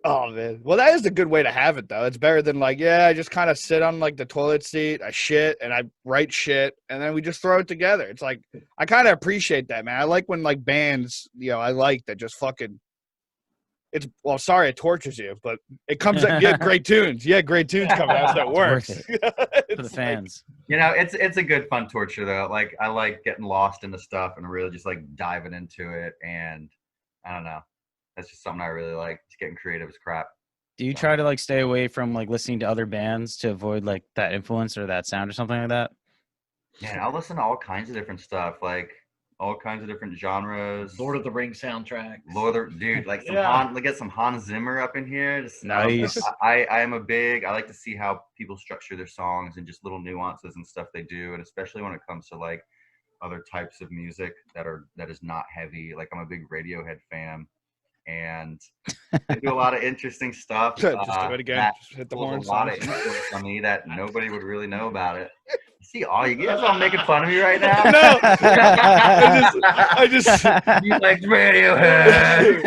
Oh man. Well, that is a good way to have it though. It's better than like, yeah, I just kind of sit on like the toilet seat, I shit and I write shit and then we just throw it together. It's like I kind of appreciate that, man. I like when like bands, I like that just fucking sorry it tortures you, but it comes out. Yeah, great tunes. Yeah, great tunes coming out. So it works. For the fans. It's a good fun torture though. Like I like getting lost in the stuff and really just like diving into it. And I don't know. That's just something I really like. Just getting creative is crap. Do you try to like stay away from like listening to other bands to avoid like that influence or that sound or something like that? Man, I'll listen to all kinds of different stuff. Like all kinds of different genres. Lord of the Rings soundtrack. Dude, like get some Hans Zimmer up in here. Nice. I like to see how people structure their songs and just little nuances and stuff they do, and especially when it comes to like other types of music that is not heavy. Like I'm a big Radiohead fan, and they do a lot of interesting stuff. Just do it again. Just hit the horn. A lot of influence on me that nobody would really know about it. See, you guys all making fun of me right now? No, I just you like Radiohead.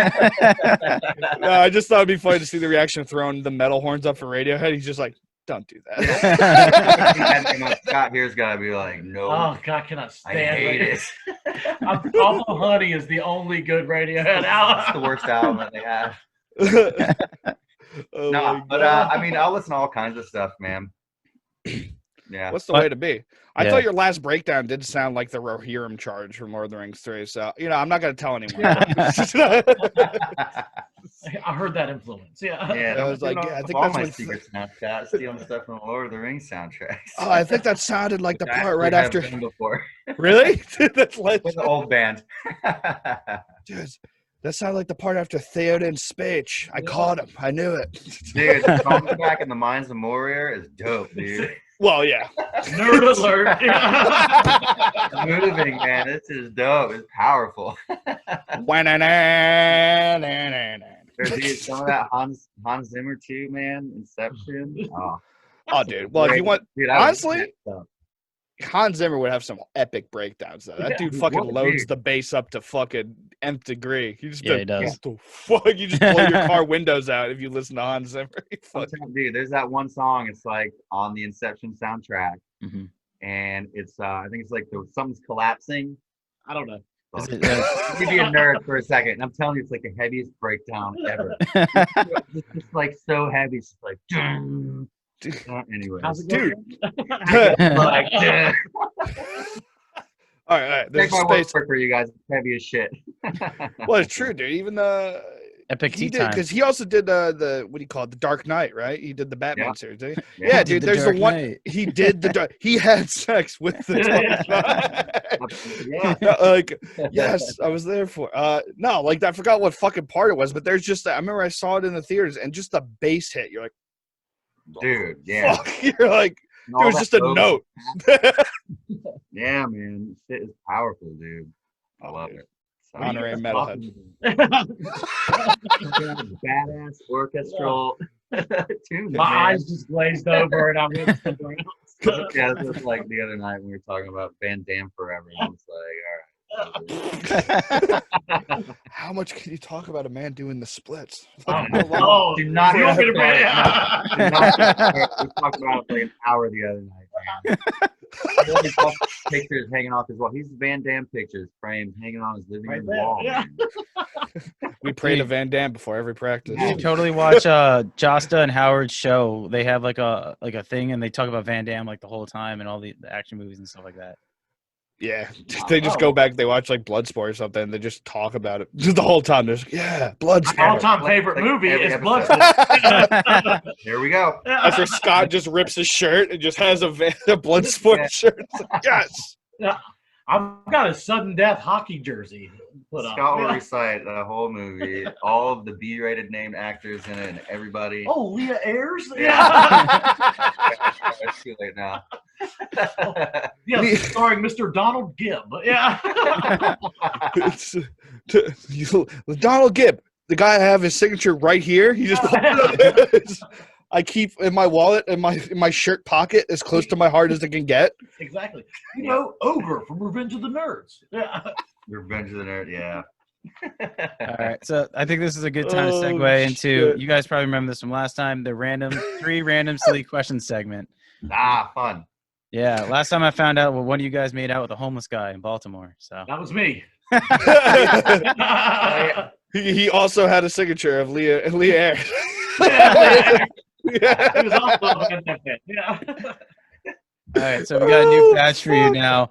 No, I just thought it'd be funny to see the reaction of throwing the metal horns up for Radiohead. He's just like, don't do that. And Scott here's gotta be like, no. Oh God, I cannot stand I hate it. Awful Honey is the only good Radiohead album. It's the worst album that they have. I'll listen to all kinds of stuff, man. Yeah. What's the way to be? I thought your last breakdown did sound like the Rohirrim charge from Lord of the Rings 3. So, I'm not going to tell anyone. I heard that influence. Yeah. I was like, I think all that's my when secret Snapchat, stealing stuff from Lord of the Rings soundtracks. Oh, I think that sounded like the part right after. Before. Really? That's like with the old band. Dude, that sounded like the part after Theoden's speech. I caught him. I knew it. Dude, the song back in the Mines of Moria is dope, dude. Well, yeah. Nerd alert. Moving, man. This is dope. It's powerful. Dude, some of that Hans Zimmer too, man. Inception. Oh, Oh, dude. Well, if you want, dude, I was honestly, jacked up. Hans Zimmer would have some epic breakdowns though. That Yeah, dude he fucking would, loads dude. the bass up to fucking nth degree. He just Yeah, he does. What the fuck? You just blow your car windows out if you listen to Hans Zimmer. I'm telling you, dude, there's that one song. It's like on the Inception soundtrack, Mhm. and it's I think it's like something's collapsing. I don't know. Is Look, it, I'll give you a nerd for a second. I'm telling you, it's like the heaviest breakdown ever. It's just like so heavy. It's just like, anyways. How's it Dude. going? Like, All right. There's take my space. word for you guys. It's heavy as shit. Well, it's true, dude. Even Epic he Tea did Time. because he also did the what do you call it? The Dark Knight, right? He did the Batman Yeah. series. Didn't he? Yeah. Yeah, He dude. did the There's Dark the one Knight. he did he had sex with the Dark Knight. Yeah. Like, yes, I was there for. No, like I forgot what fucking part it was, but there's just I remember I saw it in the theaters and just the bass hit. You're like, Dude, yeah. fuck. You're like, And it all was that just a vocal- note. Yeah, man. Shit is powerful, dude. I love it. So, Honorary metalhead. badass orchestral tune. My man. eyes just glazed over, and I went somewhere else. Yeah, this was like the other night when we were talking about Van Damme forever. And it's like, all right. How much can you talk about a man doing the splits? Oh, How long? Oh, Do not you want me to start. be- Do not start. We talked about it for like an hour the other night, man. He only got pictures hanging off his wall. He's Van Damme pictures framed hanging on his living Right room there, wall. yeah. Man. We pray to Van Damme before every practice. You should totally watch Josta and Howard's show. They have like a thing, and they talk about Van Damme like the whole time and all the action movies and stuff like that. Yeah, they just go back. They watch like Bloodsport or something. And they just talk about it just the whole time. There's My Bloodsport. all-time favorite Like movie every is episode. Bloodsport. Here we go. After Scott just rips his shirt and just has a Bloodsport Yeah. shirt. It's like, yes. I've got a sudden death hockey jersey put on. Scott will recite the whole movie, all of the B-rated named actors in it, and everybody. Oh, Leah Ayres? It's too late now. Yes, starring Mr. Donald Gibb. Yeah. It's, Donald Gibb, the guy I have his signature right here. He just pulled it up. I keep in my wallet in my shirt pocket as close to my heart as I can get. Exactly. You know, Ogre from Revenge of the Nerds. Yeah. Revenge of the Nerd, yeah. All right, so I think this is a good time to Oh, segue into. shit. You guys probably remember this from last time. The three random silly questions segment. Ah, fun. Yeah, last time I found out, well, one of you guys made out with a homeless guy in Baltimore. So That was me. He also had a signature of Leah Ayres. He Yeah. was also in that bit. Yeah. all right, so we got a new batch for you now.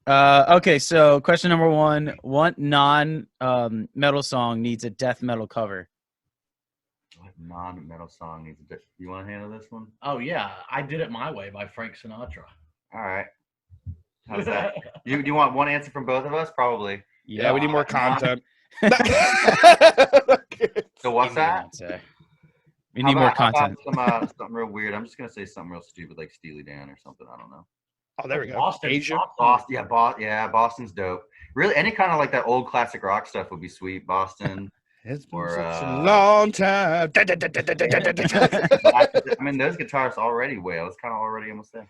Okay, so question number one: what non-metal song needs a death metal cover? What non-metal song needs a You want to handle this one? Oh yeah, I Did It My Way by Frank Sinatra. All right. How's that? You want one answer from both of us? Probably. Yeah, we need more content. So what's that? We need more content. Something real weird. I'm just gonna say something real stupid like Steely Dan or something. I don't know. Oh, there we go. Boston. Asia. Boston, Boston's dope. Really, any kind of like that old classic rock stuff would be sweet. Boston. It's been Or, such a uh, long time. I mean, those guitarists already wail. It's kind of already almost there.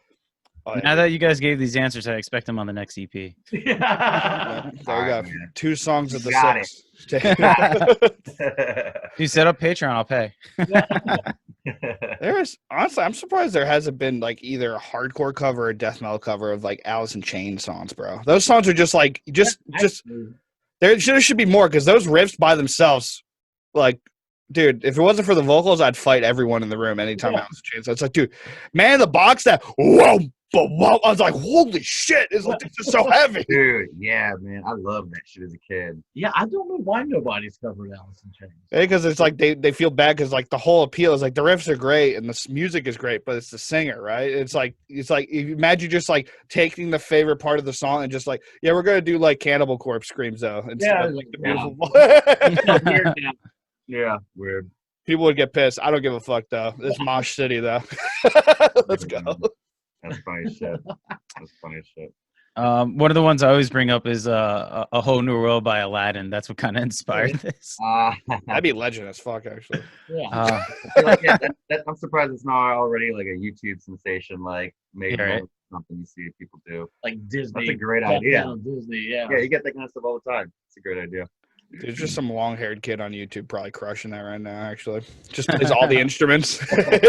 Oh, yeah. Now that you guys gave these answers, I expect them on the next EP. Yeah. There we go. Alright, man. 2 songs of the Got 6. You set up Patreon, I'll pay. There is honestly, I'm surprised there hasn't been like either a hardcore cover or death metal cover of like Alice in Chains songs, bro. Those songs are just like just there should be more because those riffs by themselves, like, dude, if it wasn't for the vocals, I'd fight everyone in the room anytime Yeah. Alice in Chains. It's like, dude, man, in the box that whoa. But I was like, holy shit! It's like this is so heavy. Dude, yeah, man, I loved that shit as a kid. Yeah, I don't know why nobody's covered Alice in Chains. Because it's like they feel bad because like the whole appeal is like the riffs are great and the music is great, but it's the singer, right? It's like if you imagine just like taking the favorite part of the song and just like, yeah, we're gonna do like Cannibal Corpse screams though instead Yeah, of like the yeah. beautiful. Weird now. Yeah, weird. People would get pissed. I don't give a fuck though. It's Mosh City though. Let's go. That's funny as shit. That's funny as shit. One of the ones I always bring up is a Whole New World by Aladdin. That's what kind of inspired this. That'd be legend as fuck, actually. Yeah. I feel like, yeah, I'm surprised it's not already like a YouTube sensation, like maybe Yeah, right. something you see people do. Like Disney. That's a great Top idea. down Disney, yeah. Yeah, you get that kind of stuff all the time. It's a great idea. There's just some long-haired kid on YouTube probably crushing that right now, actually. Just plays all the instruments.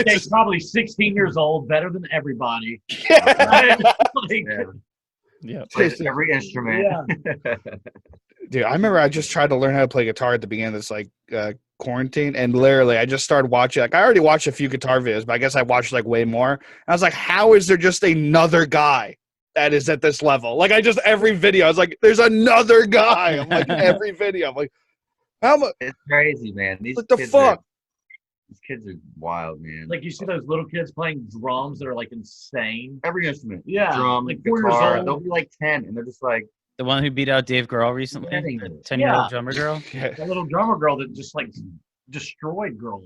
He's probably 16 years old, better than everybody. Yeah. Like, Yeah. Plays every instrument. yeah. Dude, I remember I just tried to learn how to play guitar at the beginning of this quarantine, and literally I just started watching. Like, I already watched a few guitar videos, but I guess I watched like way more. And I was like, how is there just another guy that is at this level? Like, every video, I was like, there's another guy. I'm like, every video, I'm like, how much? It's crazy, man. What the fuck? These kids are wild, man. Like you see those little kids playing drums that are like insane. Every instrument. Yeah, Drum, like 4 years guitar. old. They'll be like 10, and they're just like, The one who beat out Dave Grohl recently, Yeah. the 10-year-old Yeah. drummer girl. Yeah. That little drummer girl that just like destroyed girl.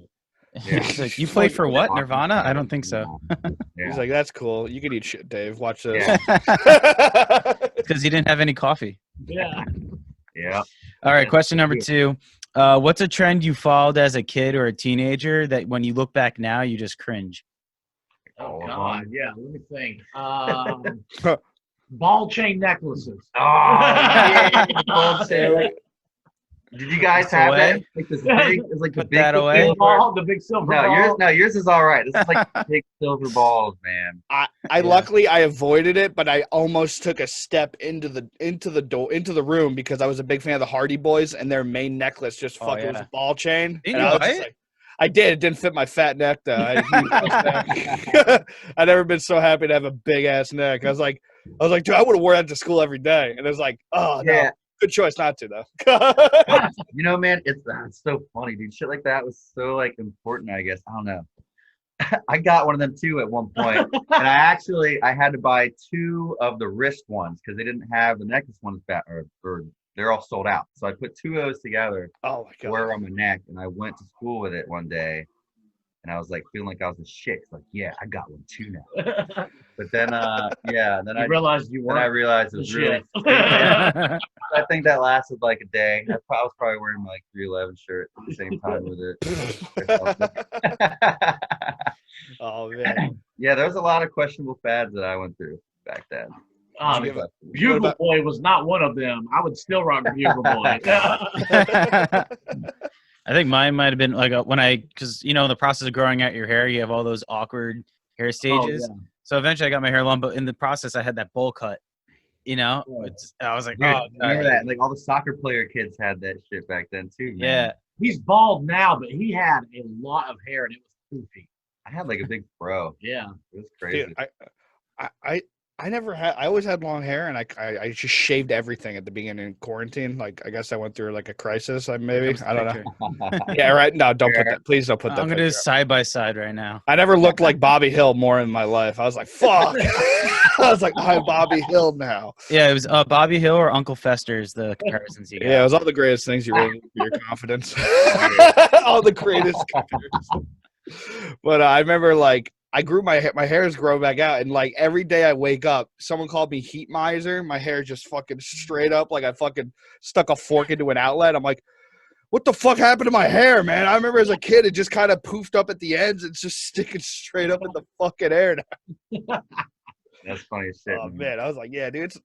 Yeah. She's like, you played for what? Nirvana? I don't think so. Yeah. He's like, that's cool. You can eat shit, Dave. Watch this. Yeah. Because he didn't have any coffee. Yeah. Yeah. All right, question number 2. What's a trend you followed as a kid or a teenager that when you look back now, you just cringe? Oh Oh, God. Yeah. Let me think. Ball chain necklaces. Oh, yeah. Bullshit. Did you guys Put have away? that? Like this big, it's like the Put big that away? silver- Ball, the big silver ball. yours is all right. This is like big silver balls, man. I luckily I avoided it, but I almost took a step into the room because I was a big fan of the Hardy Boys and their main necklace just Oh, fucking was yeah. a ball chain. Didn't And you I was buy just it? like, I did. It didn't fit my fat neck though. I had a huge ass neck. I'd never been so happy to have a big ass neck. I was like, dude, I would have wore that to school every day. And it was like, oh no, Yeah. good choice not to though. You know, man, it's so funny, dude. Shit like that was so like important, I guess. I don't know. I got one of them too at one point, and I had to buy 2 of the wrist ones because they didn't have the necklace ones back, or they're all sold out. So I put 2 of those together Oh my to god. wear on my neck, and I went to school with it one day, and I was like feeling like I was a shit. It's like, yeah, I got one too now. But then, then You realized you I weren't realized it the was really. shit. I think that lasted like a day. I was probably wearing my like 311 shirt at the same time with it. Oh man. Yeah, there was a lot of questionable fads that I went through back then. Give it- Bugle about- Boy was not one of them. I would still rock Bugle Boy. I think mine might have been like because in the process of growing out your hair, you have all those awkward hair stages. Oh, yeah. So eventually I got my hair long, but in the process I had that bowl cut. Yeah. I was like, Dude, oh, remember God. that? Like all the soccer player kids had that shit back then too. Man. Yeah. He's bald now, but he had a lot of hair and it was poofy. I had like a big fro. Yeah. It was crazy. Dude, I never had. I always had long hair, and I just shaved everything at the beginning of quarantine. Like I guess I went through like a crisis. Maybe I don't know. Yeah, right. No, don't put that. Please don't put that. I'm gonna do picture up. side by side right now. I never looked like Bobby Hill more in my life. I was like, fuck. I was like, I'm Bobby Hill now. Yeah, it was Bobby Hill or Uncle Fester's the comparisons you got. Yeah, it was all the greatest things you really for your confidence. All the greatest comparisons. But I remember like I grew my hair is growing back out, and like every day I wake up, someone called me heat miser. My hair just fucking straight up like I fucking stuck a fork into an outlet. I'm like, what the fuck happened to my hair, man? I remember as a kid, it just kind of poofed up at the ends. It's just sticking straight up in the fucking hair now. That's funny as shit. Oh man, I was like, yeah, dude, it's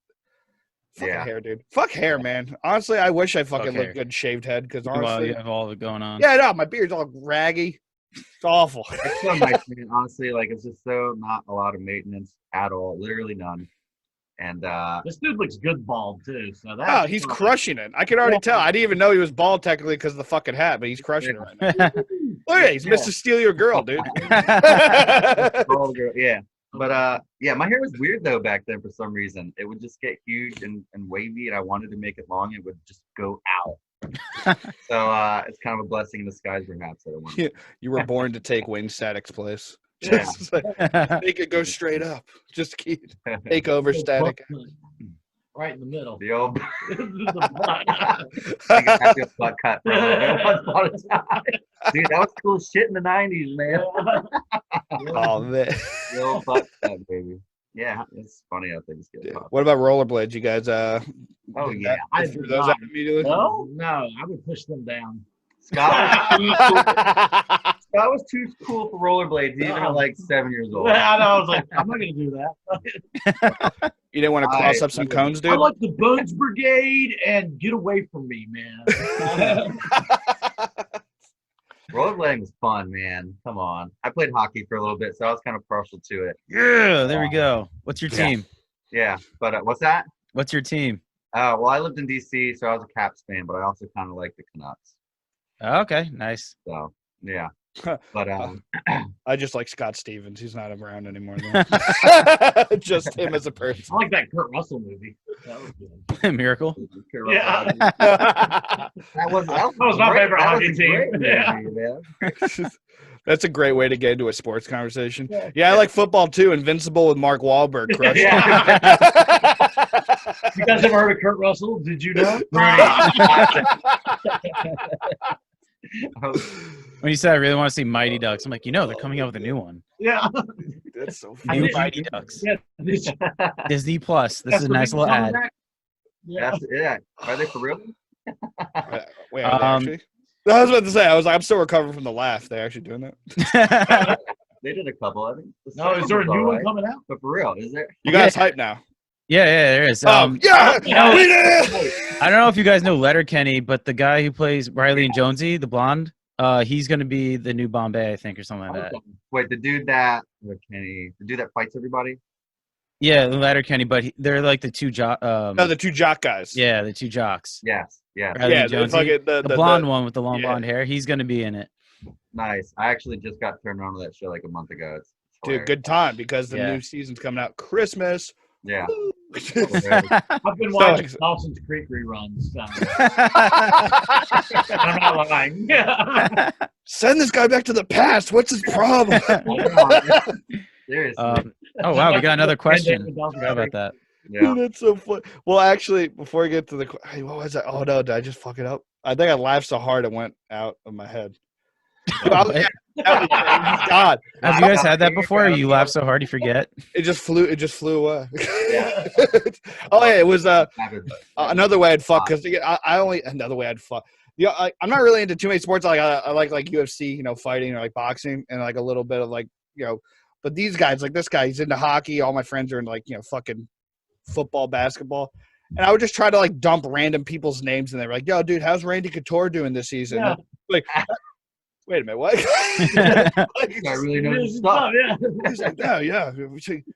fucking Yeah. hair, dude. Fuck hair, man. Honestly, I wish I fucking Fuck looked hair. good shaved head because Well, honestly, you have all of it going on. yeah, no, my beard's all raggy. It's awful. It's so nice, man. Honestly, like it's just so not a lot of maintenance at all. Literally none. And This dude looks good bald too. So Oh, that's he's crushing it. I can already tell. I didn't even know he was bald technically because of the fucking hat, but he's crushing it right now. Look at it. He's Mr. Steal Your Girl, dude. all the girl, yeah. But yeah, my hair was weird though back then for some reason. It would just get huge and wavy, and I wanted to make it long. It would just go out. So it's kind of a blessing in disguise, perhaps. That I wanted. You were born to take Wayne Static's place. Yeah. Just like, make it go straight up. Just keep take over Static. right in the middle. The old The butt. I got your butt cut, bro. Once upon a time. Dude, that was cool shit in the 90s, man. Oh man. The old butt cut, baby. Yeah, it's funny how things get popped. What about rollerblades? You guys Oh did yeah, that? I Threw did those not. out immediately? No, I would push them down. Scott was too cool for rollerblades even at like 7 years old. I know. I was like, I'm not gonna do that. You didn't want to cross up some cones, I dude? like the Bones Brigade and get away from me, man. Rollerblading was fun, man. Come on. I played hockey for a little bit, so I was kind of partial to it. Yeah, there we go. What's your Yeah. team? Yeah, but what's that? What's your team? Well, I lived in D.C., so I was a Caps fan, but I also kind of like the Canucks. Okay, nice. So, yeah. But I just like Scott Stevens. He's not around anymore. Though. Just him as a person. I like that Kurt Russell movie. That was good. Miracle. Yeah. that was my great. favorite That hockey was a team. great Yeah. movie, man. That's a great way to get into a sports conversation. Yeah, I like football too. Invincible with Mark Wahlberg. Crush. Yeah. You guys ever heard of Kurt Russell? Did you know? When you said I really want to see Mighty Ducks, I'm like, they're coming out with a new one. Yeah. That's so I New funny. did- Mighty Ducks. Yeah. Disney Plus. This is a nice little ad. Yeah. Yeah. Are they for real? Wait, are they actually? I was about to say, I'm still recovering from the laugh. They actually doing that? They did a couple, I think. The No, is second there a was new one alright. coming out? But for real, is there? You guys hype now? Yeah, there is. Yeah, we did. I don't know if you guys know Letterkenny, but the guy who plays Riley and Jonesy, the blonde, he's going to be the new Bombay, I think, or something like that. Wait, the dude that fights everybody? Yeah, Letterkenny, but they're like the two No, the two jock guys. yeah, the two jocks. Yes. Riley Yeah, and the Jonesy. fucking The blonde one with the long blonde hair, he's going to be in it. Nice. I actually just got turned on to that show like a month ago. It's Dude, hilarious. good time because the Yeah. new season's coming out Christmas. Yeah. I've been watching Dawson's Creek reruns. I'm not lying. Send this guy back to the past. What's his problem? Seriously. Oh, wow, we got another question. How about that? yeah. Dude, that's so funny. Well, actually, before we get to the hey, what was that? Oh no, did I just fuck it up? I think I laughed so hard it went out of my head. Dude, God, Have you guys had that before? Or you laugh so hard you forget? it just flew away. Yeah. Oh yeah, it was Savage. another way I'd fuck because I only another way I'd fuck. Yeah, I'm not really into too many sports. I like UFC, fighting or like boxing and like a little bit of like But these guys, like this guy, he's into hockey. All my friends are into like fucking football, basketball, and I would just try to like dump random people's names and they were like, "Yo, dude, how's Randy Couture doing this season?" Yeah. Like, wait a minute, what? I really know his stuff. Yeah. He's like, "No, yeah,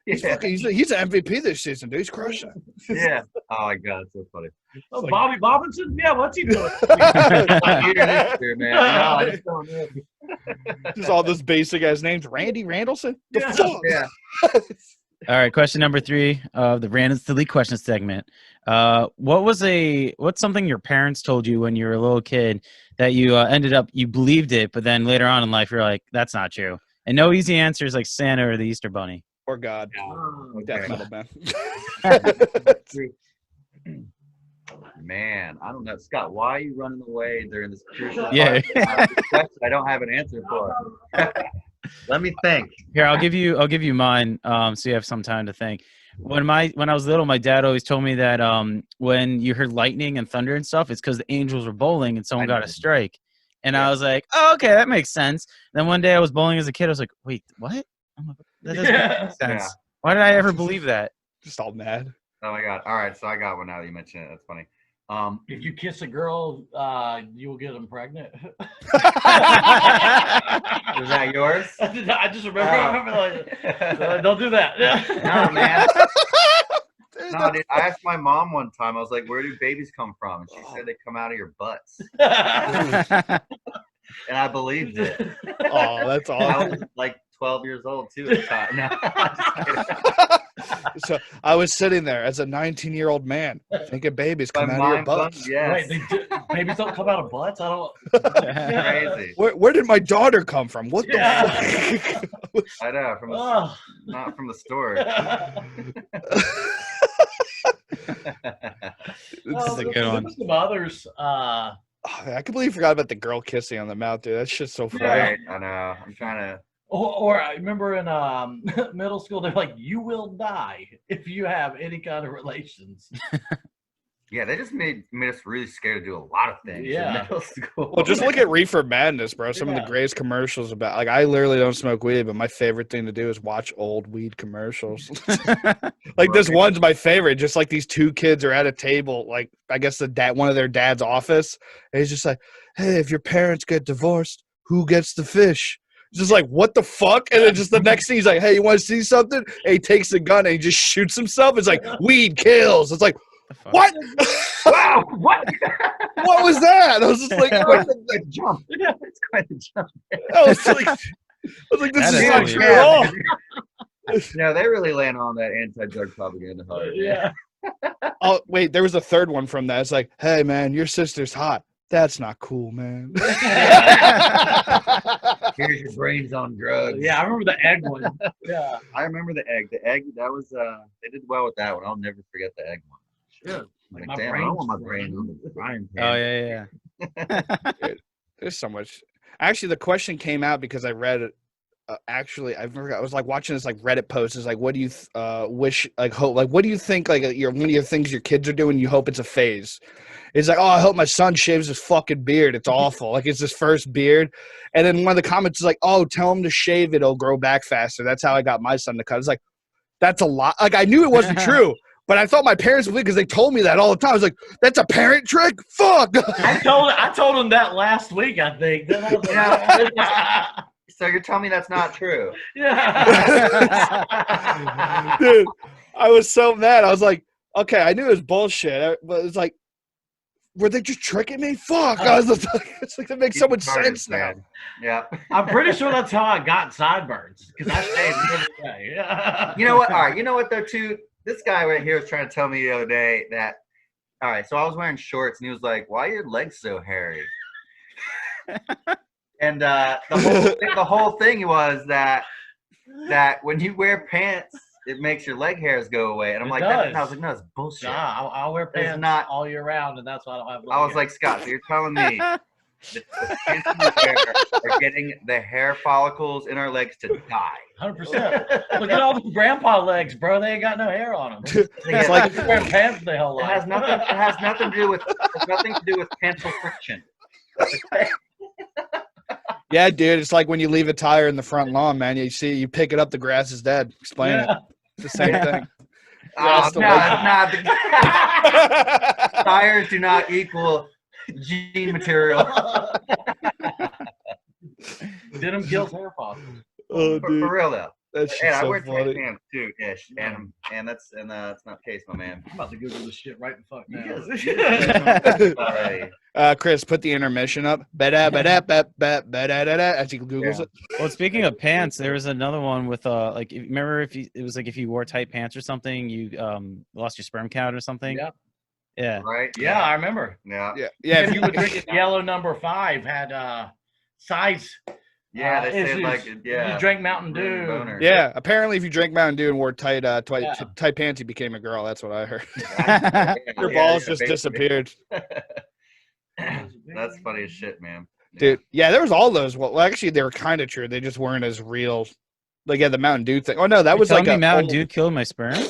he's an MVP this season, dude. He's crushing it." Yeah. Oh my god, it's so funny. Oh, Bobby Robinson? Yeah, what's he doing? I'm here next year, man. I just don't know. Just all those basic ass names. Randy Randallson? The Yeah. fuck? Yeah. All right, question number 3 of the random silly question segment. What's something your parents told you when you were a little kid that you ended up you believed it, but then later on in life you're like, that's not true. And no easy answers like Santa or the Easter Bunny. Or God. Okay. Death metal band. Man, I don't know. Scott, why are you running away during this crucial Yeah. question I don't have an answer for? Let me think. Here, I'll give you mine, so you have some time to think. When I was little, my dad always told me that when you heard lightning and thunder and stuff, it's because the Angels were bowling and someone got a strike. And I was like, oh, okay, that makes sense. Then one day I was bowling as a kid. I was like, wait, what? I'm like, that doesn't make sense. Yeah. Why did I ever believe that? Just all mad. Oh my god. All right, so I got one now that you mentioned it. That's funny. If you kiss a girl, you will get them pregnant. Is that yours? I just remember like, don't do that. No, man. No, dude, I asked my mom one time. I was like, "Where do babies come from?" And she said they come out of your butts, and I believed it. Oh, that's I awesome. was like 12 years old too at the time. No, I'm just kidding. So I was sitting there as a 19-year-old man thinking babies come My out of your mind butts. was, yes. Wait, babies don't come out of butts? I don't. Crazy. Where did my daughter come from? What the fuck? I know, Oh. not from the store. This is a good one. Some others. I completely forgot about the girl kissing on the mouth, dude. That's just so funny. Right, I know. I'm trying to. Or I remember in middle school, they're like, "You will die if you have any kind of relations." Yeah, they just made us really scared to do a lot of things in Yeah. middle school. Well, just look at Reefer Madness, bro. Some of the Yeah. greatest commercials about, like, I literally don't smoke weed, but my favorite thing to do is watch old weed commercials. Like, this one's my favorite. Just like these two kids are at a table, like, I guess one of their dad's office. And he's just like, hey, if your parents get divorced, who gets the fish? It's just like, what the fuck? And then just the next thing, he's like, hey, you want to see something? And he takes the gun and he just shoots himself. It's like, weed kills. It's like, what? Wow, what? What was that? I was just like, Quite the jump. It's quite the jump. I was like, this That is is not weird. true at all. No, they really land on that anti-drug propaganda hard. Yeah. Oh, wait, there was a third one from that. It's like, hey, man, your sister's hot. That's not cool, man. Here's your brains on drugs. Yeah, I remember the egg one. Yeah. I remember the egg. The egg, that was, they did well with that one. I'll never forget the egg one. Yeah. Like, My damn, I brain's don't want my frying. brain on the frying Oh pan. yeah. There's so much. Actually, the question came out because I read it. Actually, I was like watching this like Reddit post. It's like, what do you wish, like, hope, like, what do you think, like, one of your things your kids are doing, you hope it's a phase? It's like, oh, I hope my son shaves his fucking beard. It's awful. Like, it's his first beard. And then one of the comments is like, oh, tell him to shave it. It'll grow back faster. That's how I got my son to cut. It's like, that's a lot. Like, I knew it wasn't true, but I thought my parents would, because they told me that all the time. I was like, that's a parent trick? Fuck. I told him that last week, I think. Then I was like, So you're telling me that's not true? yeah. Dude, I was so mad. I was like, okay, I knew it was bullshit, but it's like, were they just tricking me? Fuck. I was like, it's like, that makes so much sense now. Man. Yeah. I'm pretty sure that's how I got sideburns, because I shaved every day. You know what? All right. You know what, though, too? This guy right here was trying to tell me the other day that, all right, so I was wearing shorts, and he was like, why are your legs so hairy? And the whole thing was that when you wear pants, it makes your leg hairs go away. And I'm It like, does. I was like, no, it's bullshit. Nah, I'll wear It's pants not- all year round, and that's why I don't have. I was like, Scott, so you're telling me that the pants we wear are getting the hair follicles in our legs to die? 100%. Look at all the grandpa legs, bro. They ain't got no hair on them. It's like, They're wearing pants their whole It life. has nothing to do with pansal friction. yeah, dude, it's like when you leave a tire in the front lawn, man. You pick it up, the grass is dead. Explain it. It's the same thing. No, That's it's the not. Tires do not equal gene material. Denim kills hair follicles. Oh, For dude, real though. that's And I so wear tight funny. pants too, ish, and that's not the case, my man. I'm about to Google this shit right the fuck now. Alrighty. Chris, put the intermission up. As he Googles Yeah. it. Well, speaking of pants, there was another one with like, remember it was like if you wore tight pants or something, you lost your sperm count or something. Yeah. Yeah. Right? Yeah, I remember. Yeah. Yeah, yeah. If you were drinking yellow number 5 had size. Yeah, they said issues. like, yeah. You drank Mountain Dew. Boner. Yeah, apparently, if you drank Mountain Dew and wore tight Yeah. tight pants, you became a girl. That's what I heard. Yeah, Your yeah, balls just basically. disappeared, That's funny as shit, man. Yeah. dude. Yeah, there was all those. Well, actually, they were kind of true. They just weren't as real. Like, yeah, the Mountain Dew thing. Oh no, that was Telling like me a Mountain old- Dew killed my sperm.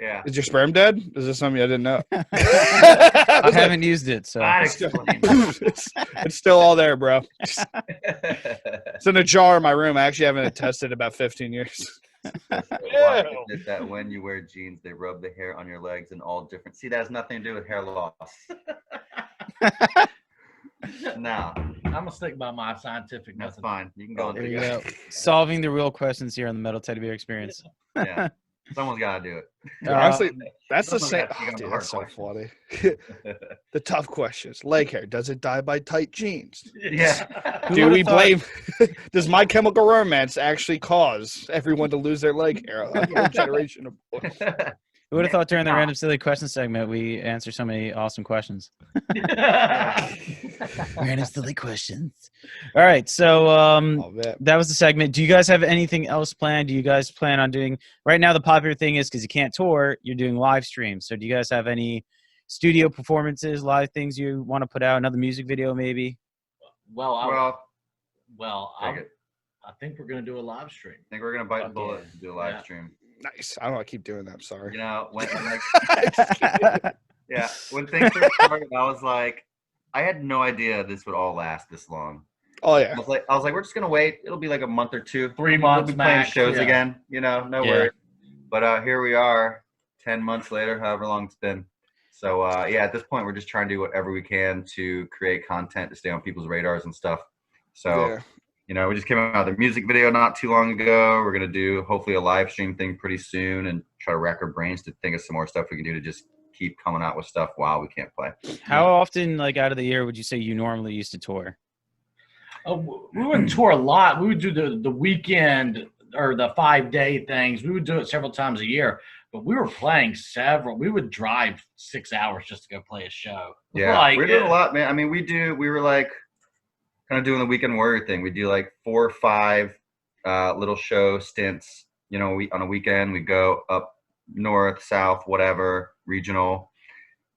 Yeah. Is your sperm dead? Is this something I didn't know? I haven't used it, so That explains. It's still all there, bro. It's in a jar in my room. I actually haven't tested about 15 years. Why is it that when you wear jeans, they rub the hair on your legs in all different? See, that has nothing to do with hair loss. No, I'm gonna stick by my scientific that's method. fine. You can go. there you go. Solving the real questions here on the Metal Teddy Bear Experience. Yeah, someone's got to do it. Honestly, that's the someone's same. gotta take on the Dude, hard that's so questions. funny. The tough questions. Leg hair. Does it die by tight jeans? Yeah. Who Do would've we thought- blame? Does My Chemical Romance actually cause everyone to lose their leg hair? A whole generation of boys. Who would have thought during the Nah. random silly question segment we answer so many awesome questions? Random silly questions. All right, so I'll bet. that was the segment. Do you guys have anything else planned? Do you guys plan on doing right now? The popular thing is because you can't tour, you're doing live streams. So do you guys have any studio performances, live things you want to put out? Another music video, maybe? Well, Well, well, take it. I think we're gonna do a live stream. I think we're gonna bite the Fuck bullet yeah. and do a live Yeah. stream. Nice. I don't know. I keep doing that. I'm sorry. You know, when yeah, when things first started, I was like, I had no idea this would all last this long. Oh yeah. I was like, we're just gonna wait. It'll be like a month or two. 3 We'll months be playing max, shows yeah. again. You know, no Yeah. worries. But here we are, 10 months later, however long it's been. So yeah, at this point, we're just trying to do whatever we can to create content to stay on people's radars and stuff. So. Yeah. You know, we just came out with a music video not too long ago. We're going to do hopefully a live stream thing pretty soon and try to rack our brains to think of some more stuff we can do to just keep coming out with stuff while we can't play. How often, like out of the year, would you say you normally used to tour? We wouldn't tour a lot. We would do the weekend or the 5-day things. We would do it several times a year. But we were playing several. We would drive 6 hours just to go play a show. Yeah, Like, we're doing a lot, man. I mean, we were like kind of doing the weekend warrior thing. We do like 4 or 5 little show stints. You know, on a weekend we go up north, south, whatever, regional,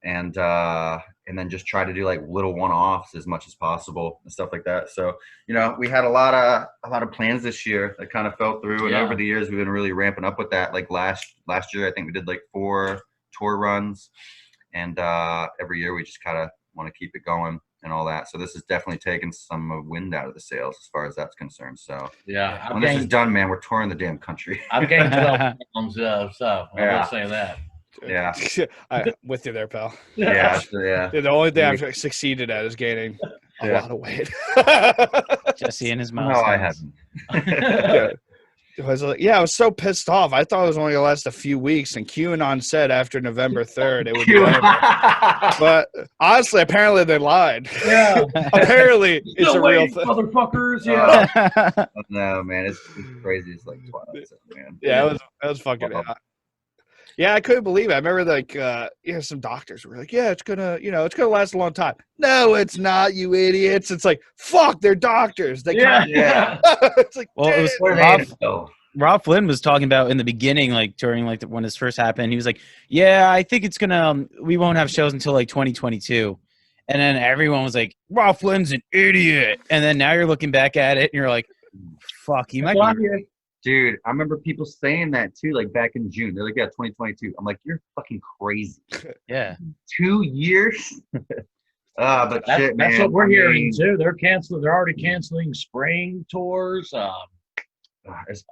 and then just try to do like little one-offs as much as possible and stuff like that. So, you know, we had a lot of plans this year that kind of fell through, and Yeah. over the years we've been really ramping up with that. Like last year, I think we did like 4 tour runs, and every year we just kind of want to keep it going and all that. So this has definitely taken some wind out of the sails as far as that's concerned. So Yeah, when this is done, man, we're touring the damn country. I've gained 12 pounds, so I Yeah. will say that. Yeah. I'm with you there, pal. Yeah, so, yeah. The only thing I've succeeded at is gaining a Yeah. lot of weight. Jesse and his No, mouth. I haven't. Yeah. I was so pissed off. I thought it was only gonna last a few weeks, and QAnon said after November 3rd it would be over. But honestly, apparently they lied. Yeah. Apparently it's Still a real waiting, thing. motherfuckers. Yeah. No, man, it's crazy. It's like Twilight Zone, man. Yeah, it was fucking. Yeah, I couldn't believe it. I remember like some doctors were like, "Yeah, it's gonna last a long time." No, it's not, you idiots. It's like, fuck, they're doctors. They Yeah. Yeah. It's like, Well, it was What do Rob, they know? Rob Flynn was talking about in the beginning, like during like when this first happened. He was like, "Yeah, I think it's gonna. We won't have shows until like 2022." And then everyone was like, "Rob Flynn's an idiot." And then now you're looking back at it and you're like, "Fuck, he might be." Dude, I remember people saying that too, like back in June. They're like, yeah, 2022. I'm like, you're fucking crazy. Yeah. 2 years? But shit, man. That's what we're I hearing mean, too. They're canceling. They're already canceling spring tours. Is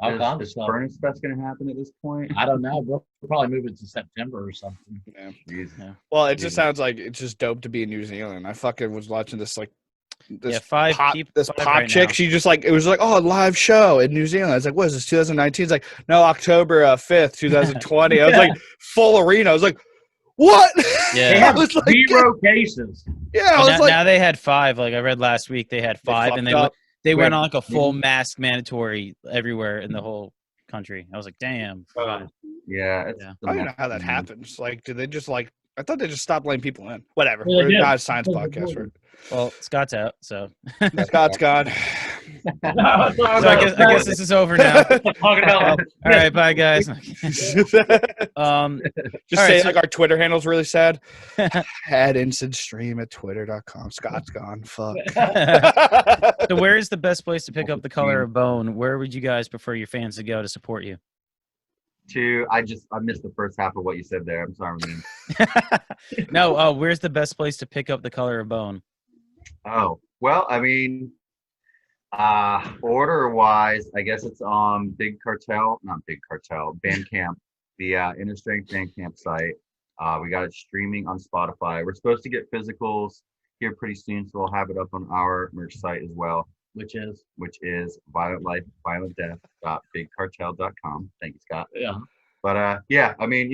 All kinds of stuff. Furnace Fest going to happen at this point? I don't know. We'll probably move it to September or something. Yeah. Jeez. Yeah. Well, it just sounds like it's just dope to be in New Zealand. I fucking was watching this like this Yeah, five pop, people- this five pop right chick. now. She just like it was like, oh, a live show in New Zealand. I was like, what is this, 2019? It's like, no, October 5th, 2020. I was like, full arena. I was like, what? Yeah. They I have was like, zero cases. yeah, I And was now, like, now they had 5. Like I read last week, they had 5, and fucked up. they went Wait, on like a full mask mandatory everywhere in the whole country. I was like, damn. God. Yeah. It's Yeah. the I don't know most- how that happens. Like, did they just like? I thought they just stopped letting people in. Whatever. Well, they We're did. not a science podcast. Well, Scott's out, so. Scott's gone. So I guess this is over now. Talking about All right, bye guys. Just All say right, so- like our Twitter handle's really sad. Add Insid stream at twitter.com. Scott's gone. Fuck. So where is the best place to pick up The Color of Bone? Where would you guys prefer your fans to go to support you? I missed the first half of what you said there. I'm sorry, man. No, where's the best place to pick up The Color of Bone? Oh, well, I mean, order wise, I guess it's on Bandcamp, the Inner Strength Bandcamp site. We got it streaming on Spotify. We're supposed to get physicals here pretty soon, so we'll have it up on our merch site as well, which is violentlife.bigcartel.com. Thank you, Scott. yeah. But yeah, I mean,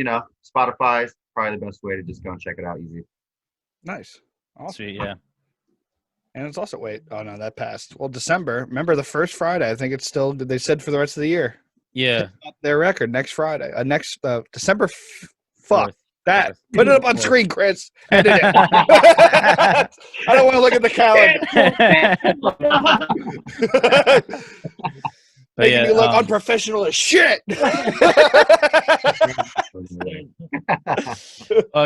Spotify's probably the best way to just go and check it out easy. Nice. Awesome. Sweet, yeah. And it's also oh no, that passed. Well, December. Remember the first Friday? I think it's still. They said for the rest of the year. Yeah. Their record next Friday. Next December. Fuck Fourth. that. Fourth. Put it up on Fourth. screen, Chris. Edit it. I don't want to look at the calendar. But Making yeah, me look unprofessional as shit.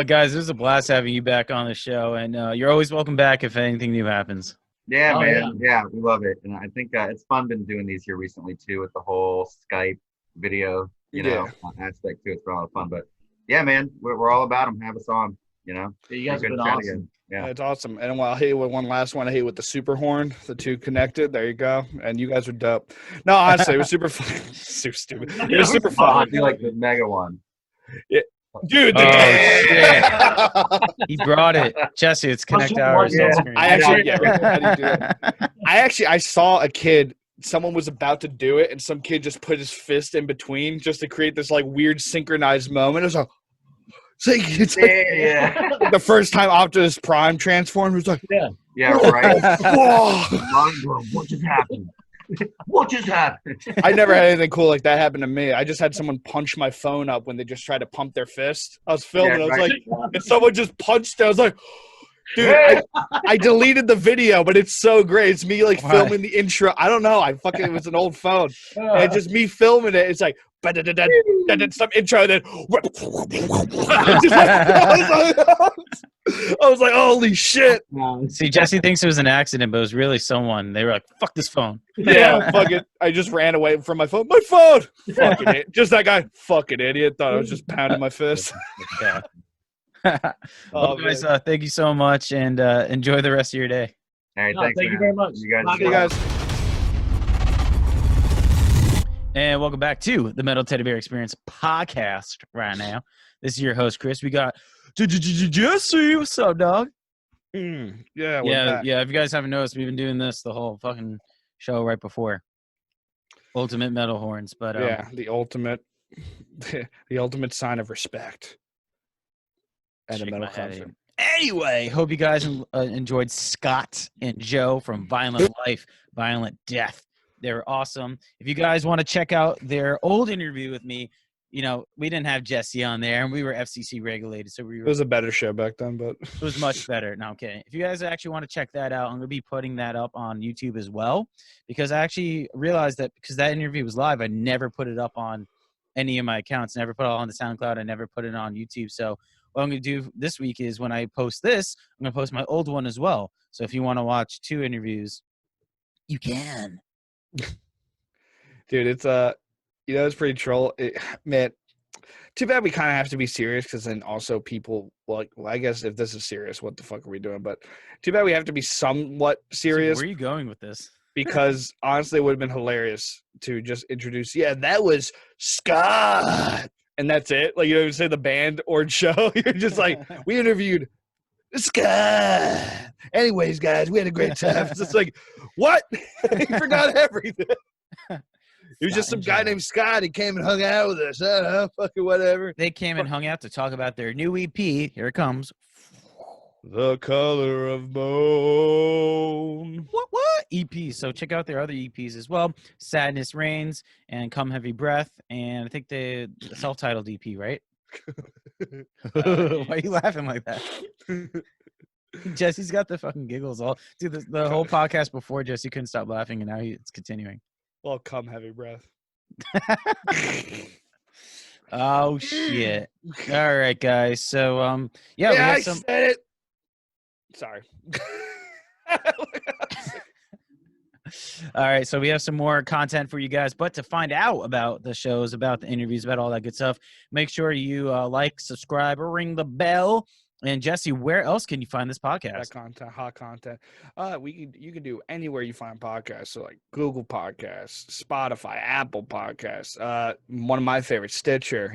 guys, it was a blast having you back on the show, and you're always welcome back if anything new happens. Yeah, Oh, man. Yeah, we love it, and I think it's fun been doing these here recently too with the whole Skype video, Yeah. aspect to it. It's been a lot of fun. But yeah, man, we're all about them. Have us on. You guys Be have good been to chat awesome. again. Yeah. It's awesome. And I'll hit you with one last one. I hit you with the super horn, the two connected. There you go. And you guys are dope. No, honestly, it was super fun. So stupid. It was super Oh, fun. I feel like the mega one. Dude, Oh, shit. He brought it. Jesse, it's Connect Hours Yeah. on screen. I actually, how do you do it? I saw a kid, someone was about to do it, and some kid just put his fist in between just to create this like weird synchronized moment. It was like, it's like Yeah. the first time Optimus Prime transformed, it was like, Yeah, right. whoa. Mind blown. What just happened? What just happened? I never had anything cool like that happen to me. I just had someone punch my phone up when they just tried to pump their fist. I was filming. Yeah, I was right. like, and someone just punched it. I was like, dude, I deleted the video, but it's so great. It's me like Why? filming the intro. I don't know. It was an old phone. And it's just me filming it. It's like, some intro, then I was like, holy shit. See, Jesse thinks it was an accident, but it was really someone. They were like, fuck this phone. Yeah, fucking. I just ran away from my phone. My phone. Fucking it. Just that guy. Fucking idiot. Thought I was just pounding my fist. Yeah. Oh, Well, guys, man. thank you so much, and enjoy the rest of your day. All right, No, thanks, thank you man. very much. You guys, Bye, See you guys. And welcome back to the Metal Teddy Bear Experience podcast right now. This is your host, Chris. We got Jesse. What's up, dog? Yeah, we're Yeah, back. yeah. If you guys haven't noticed, we've been doing this the whole fucking show right before. Ultimate Metal Horns. But Yeah, the ultimate sign of respect at a shake metal my head. concert. Anyway, hope you guys enjoyed Scott and Joe from Violent Life, Violent Death. They were awesome. If you guys want to check out their old interview with me, we didn't have Jesse on there, and we were FCC regulated, so It was a better show back then, but it was much better. No, I'm kidding. If you guys actually want to check that out, I'm going to be putting that up on YouTube as well, because I actually realized that because that interview was live, I never put it up on any of my accounts, never put it on the SoundCloud, I never put it on YouTube. So what I'm going to do this week is when I post this, I'm going to post my old one as well. So if you want to watch 2 interviews, you can. dude, it's it's pretty troll. Man, too bad we kind of have to be serious because then also people well, I guess if this is serious, what the fuck are we doing? But too bad we have to be somewhat serious So where are you going with this? because honestly, it would have been hilarious to just introduce. Yeah, that was Scott, and that's it. Like say the band or show. You're just like we interviewed Scott. Anyways, guys, we had a great time. It's just like what? He forgot everything. It was just some guy named Scott. He came and hung out with us. I don't know, fucking whatever. They came and hung out to talk about their new EP. Here it comes. The Color of Bone. What? EP. So check out their other EPs as well. Sadness Reigns and Come Heavy Breath. And I think the self-titled EP, right? Why are you laughing like that? Jesse's got the fucking giggles all. Dude, the whole podcast before Jesse couldn't stop laughing, and now it's continuing. Well, come heavy breath. Oh shit! All right, guys. So yeah, we I have some. said it. Sorry. All right, so we have some more content for you guys. But to find out about the shows, about the interviews, about all that good stuff, make sure you like, subscribe, or ring the bell. And Jesse, where else can you find this podcast? That content, hot content. You can do anywhere you find podcasts. So like Google Podcasts, Spotify, Apple Podcasts. One of my favorites, Stitcher.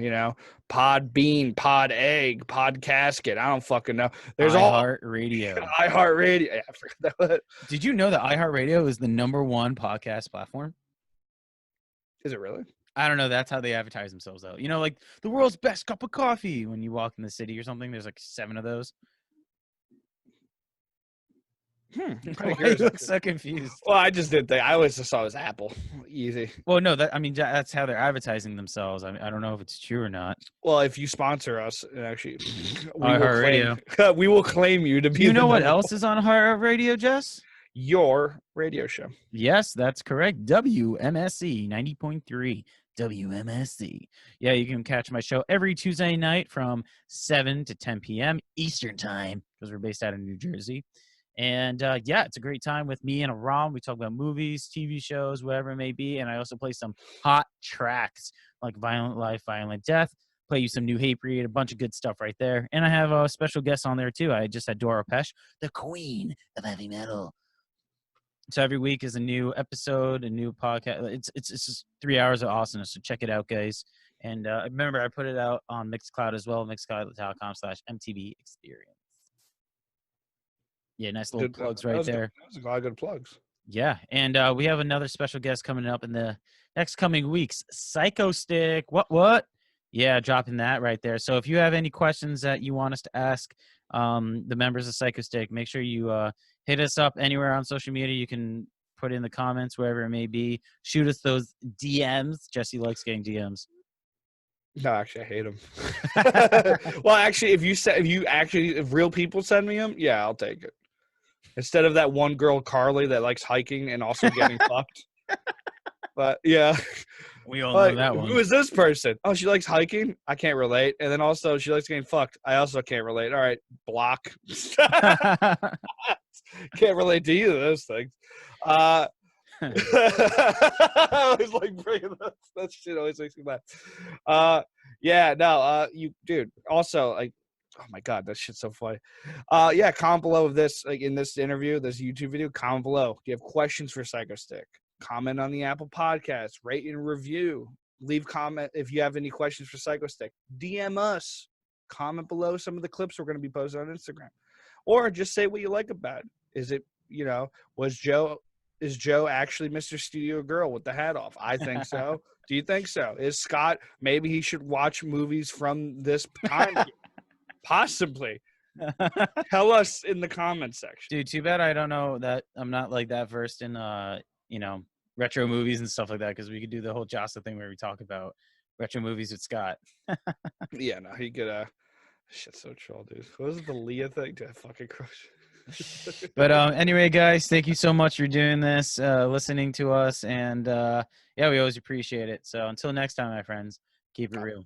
Podbean, Pod Egg, Pod Casket. I don't fucking know. There's all iHeartRadio. iHeartRadio. Yeah, I forgot that. Did you know that iHeartRadio is the #1 podcast platform? Is it really? I don't know. That's how they advertise themselves, though. Like the world's best cup of coffee when you walk in the city or something. There's like 7 of those. Why you look so confused? Well, I just didn't think. I always just saw it as Apple. Easy. Well, no, that's how they're advertising themselves. I don't know if it's true or not. Well, if you sponsor us, actually, iHeartRadio. we will claim you to be. You know what #1. else is on iHeartRadio, Jess? Your radio show. Yes, that's correct. WMSC 90.3. WMSC. Yeah, you can catch my show every Tuesday night from 7 to 10 p.m. Eastern time because we're based out of New Jersey. And yeah, it's a great time with me and Aram. We talk about movies, TV shows, whatever it may be. And I also play some hot tracks like Violent Life, Violent Death. Play you some new Hatebreed, a bunch of good stuff right there. And I have a special guest on there too. I just had Dora Pesh, the queen of heavy metal. So every week is a new episode, a new podcast. It's just 3 hours of awesomeness. So check it out, guys. And remember, I put it out on Mixcloud as well, mixcloud.com/MTB experience. Yeah, nice little plugs right there. That was a lot of good plugs. Yeah, and we have another special guest coming up in the next coming weeks. Psycho Stick. What? Yeah, dropping that right there. So if you have any questions that you want us to ask the members of Psycho Stick, make sure you hit us up anywhere on social media. You can put in the comments, wherever it may be. Shoot us those DMs. Jesse likes getting DMs. No, actually, I hate them. Well, actually, if real people send me them, yeah, I'll take it. Instead of that one girl, Carly, that likes hiking and also getting fucked. But yeah. We all know that one. Who is this person? Oh, she likes hiking? I can't relate. And then also she likes getting fucked. I also can't relate. All right, block. Can't relate to either of those things. I always like bringing that shit always makes me laugh. Yeah, no, you dude. Also, like, oh my god, that shit's so funny. Yeah, comment below of this, like in this interview, this YouTube video, comment below. Do you have questions for Psycho Stick? Comment on the Apple Podcast, rate and review. Leave comment if you have any questions for Psycho Stick. DM us. Comment below some of the clips we're going to be posting on Instagram. Or just say what you like about it. Is it, is Joe actually Mr. Studio Girl with the hat off? I think so. Do you think so? Is Scott, maybe he should watch movies from this time? Possibly. Tell us in the comments section. Dude, too bad I don't know that I'm not like that versed in retro movies and stuff like that, because we could do the whole Josta thing where we talk about retro movies with Scott. Yeah, no, he could shit's so troll, dude. What was it, the Leah thing? To fucking crush. But anyway, guys, thank you so much for doing this, listening to us, and yeah, we always appreciate it. So until next time, my friends, keep it real.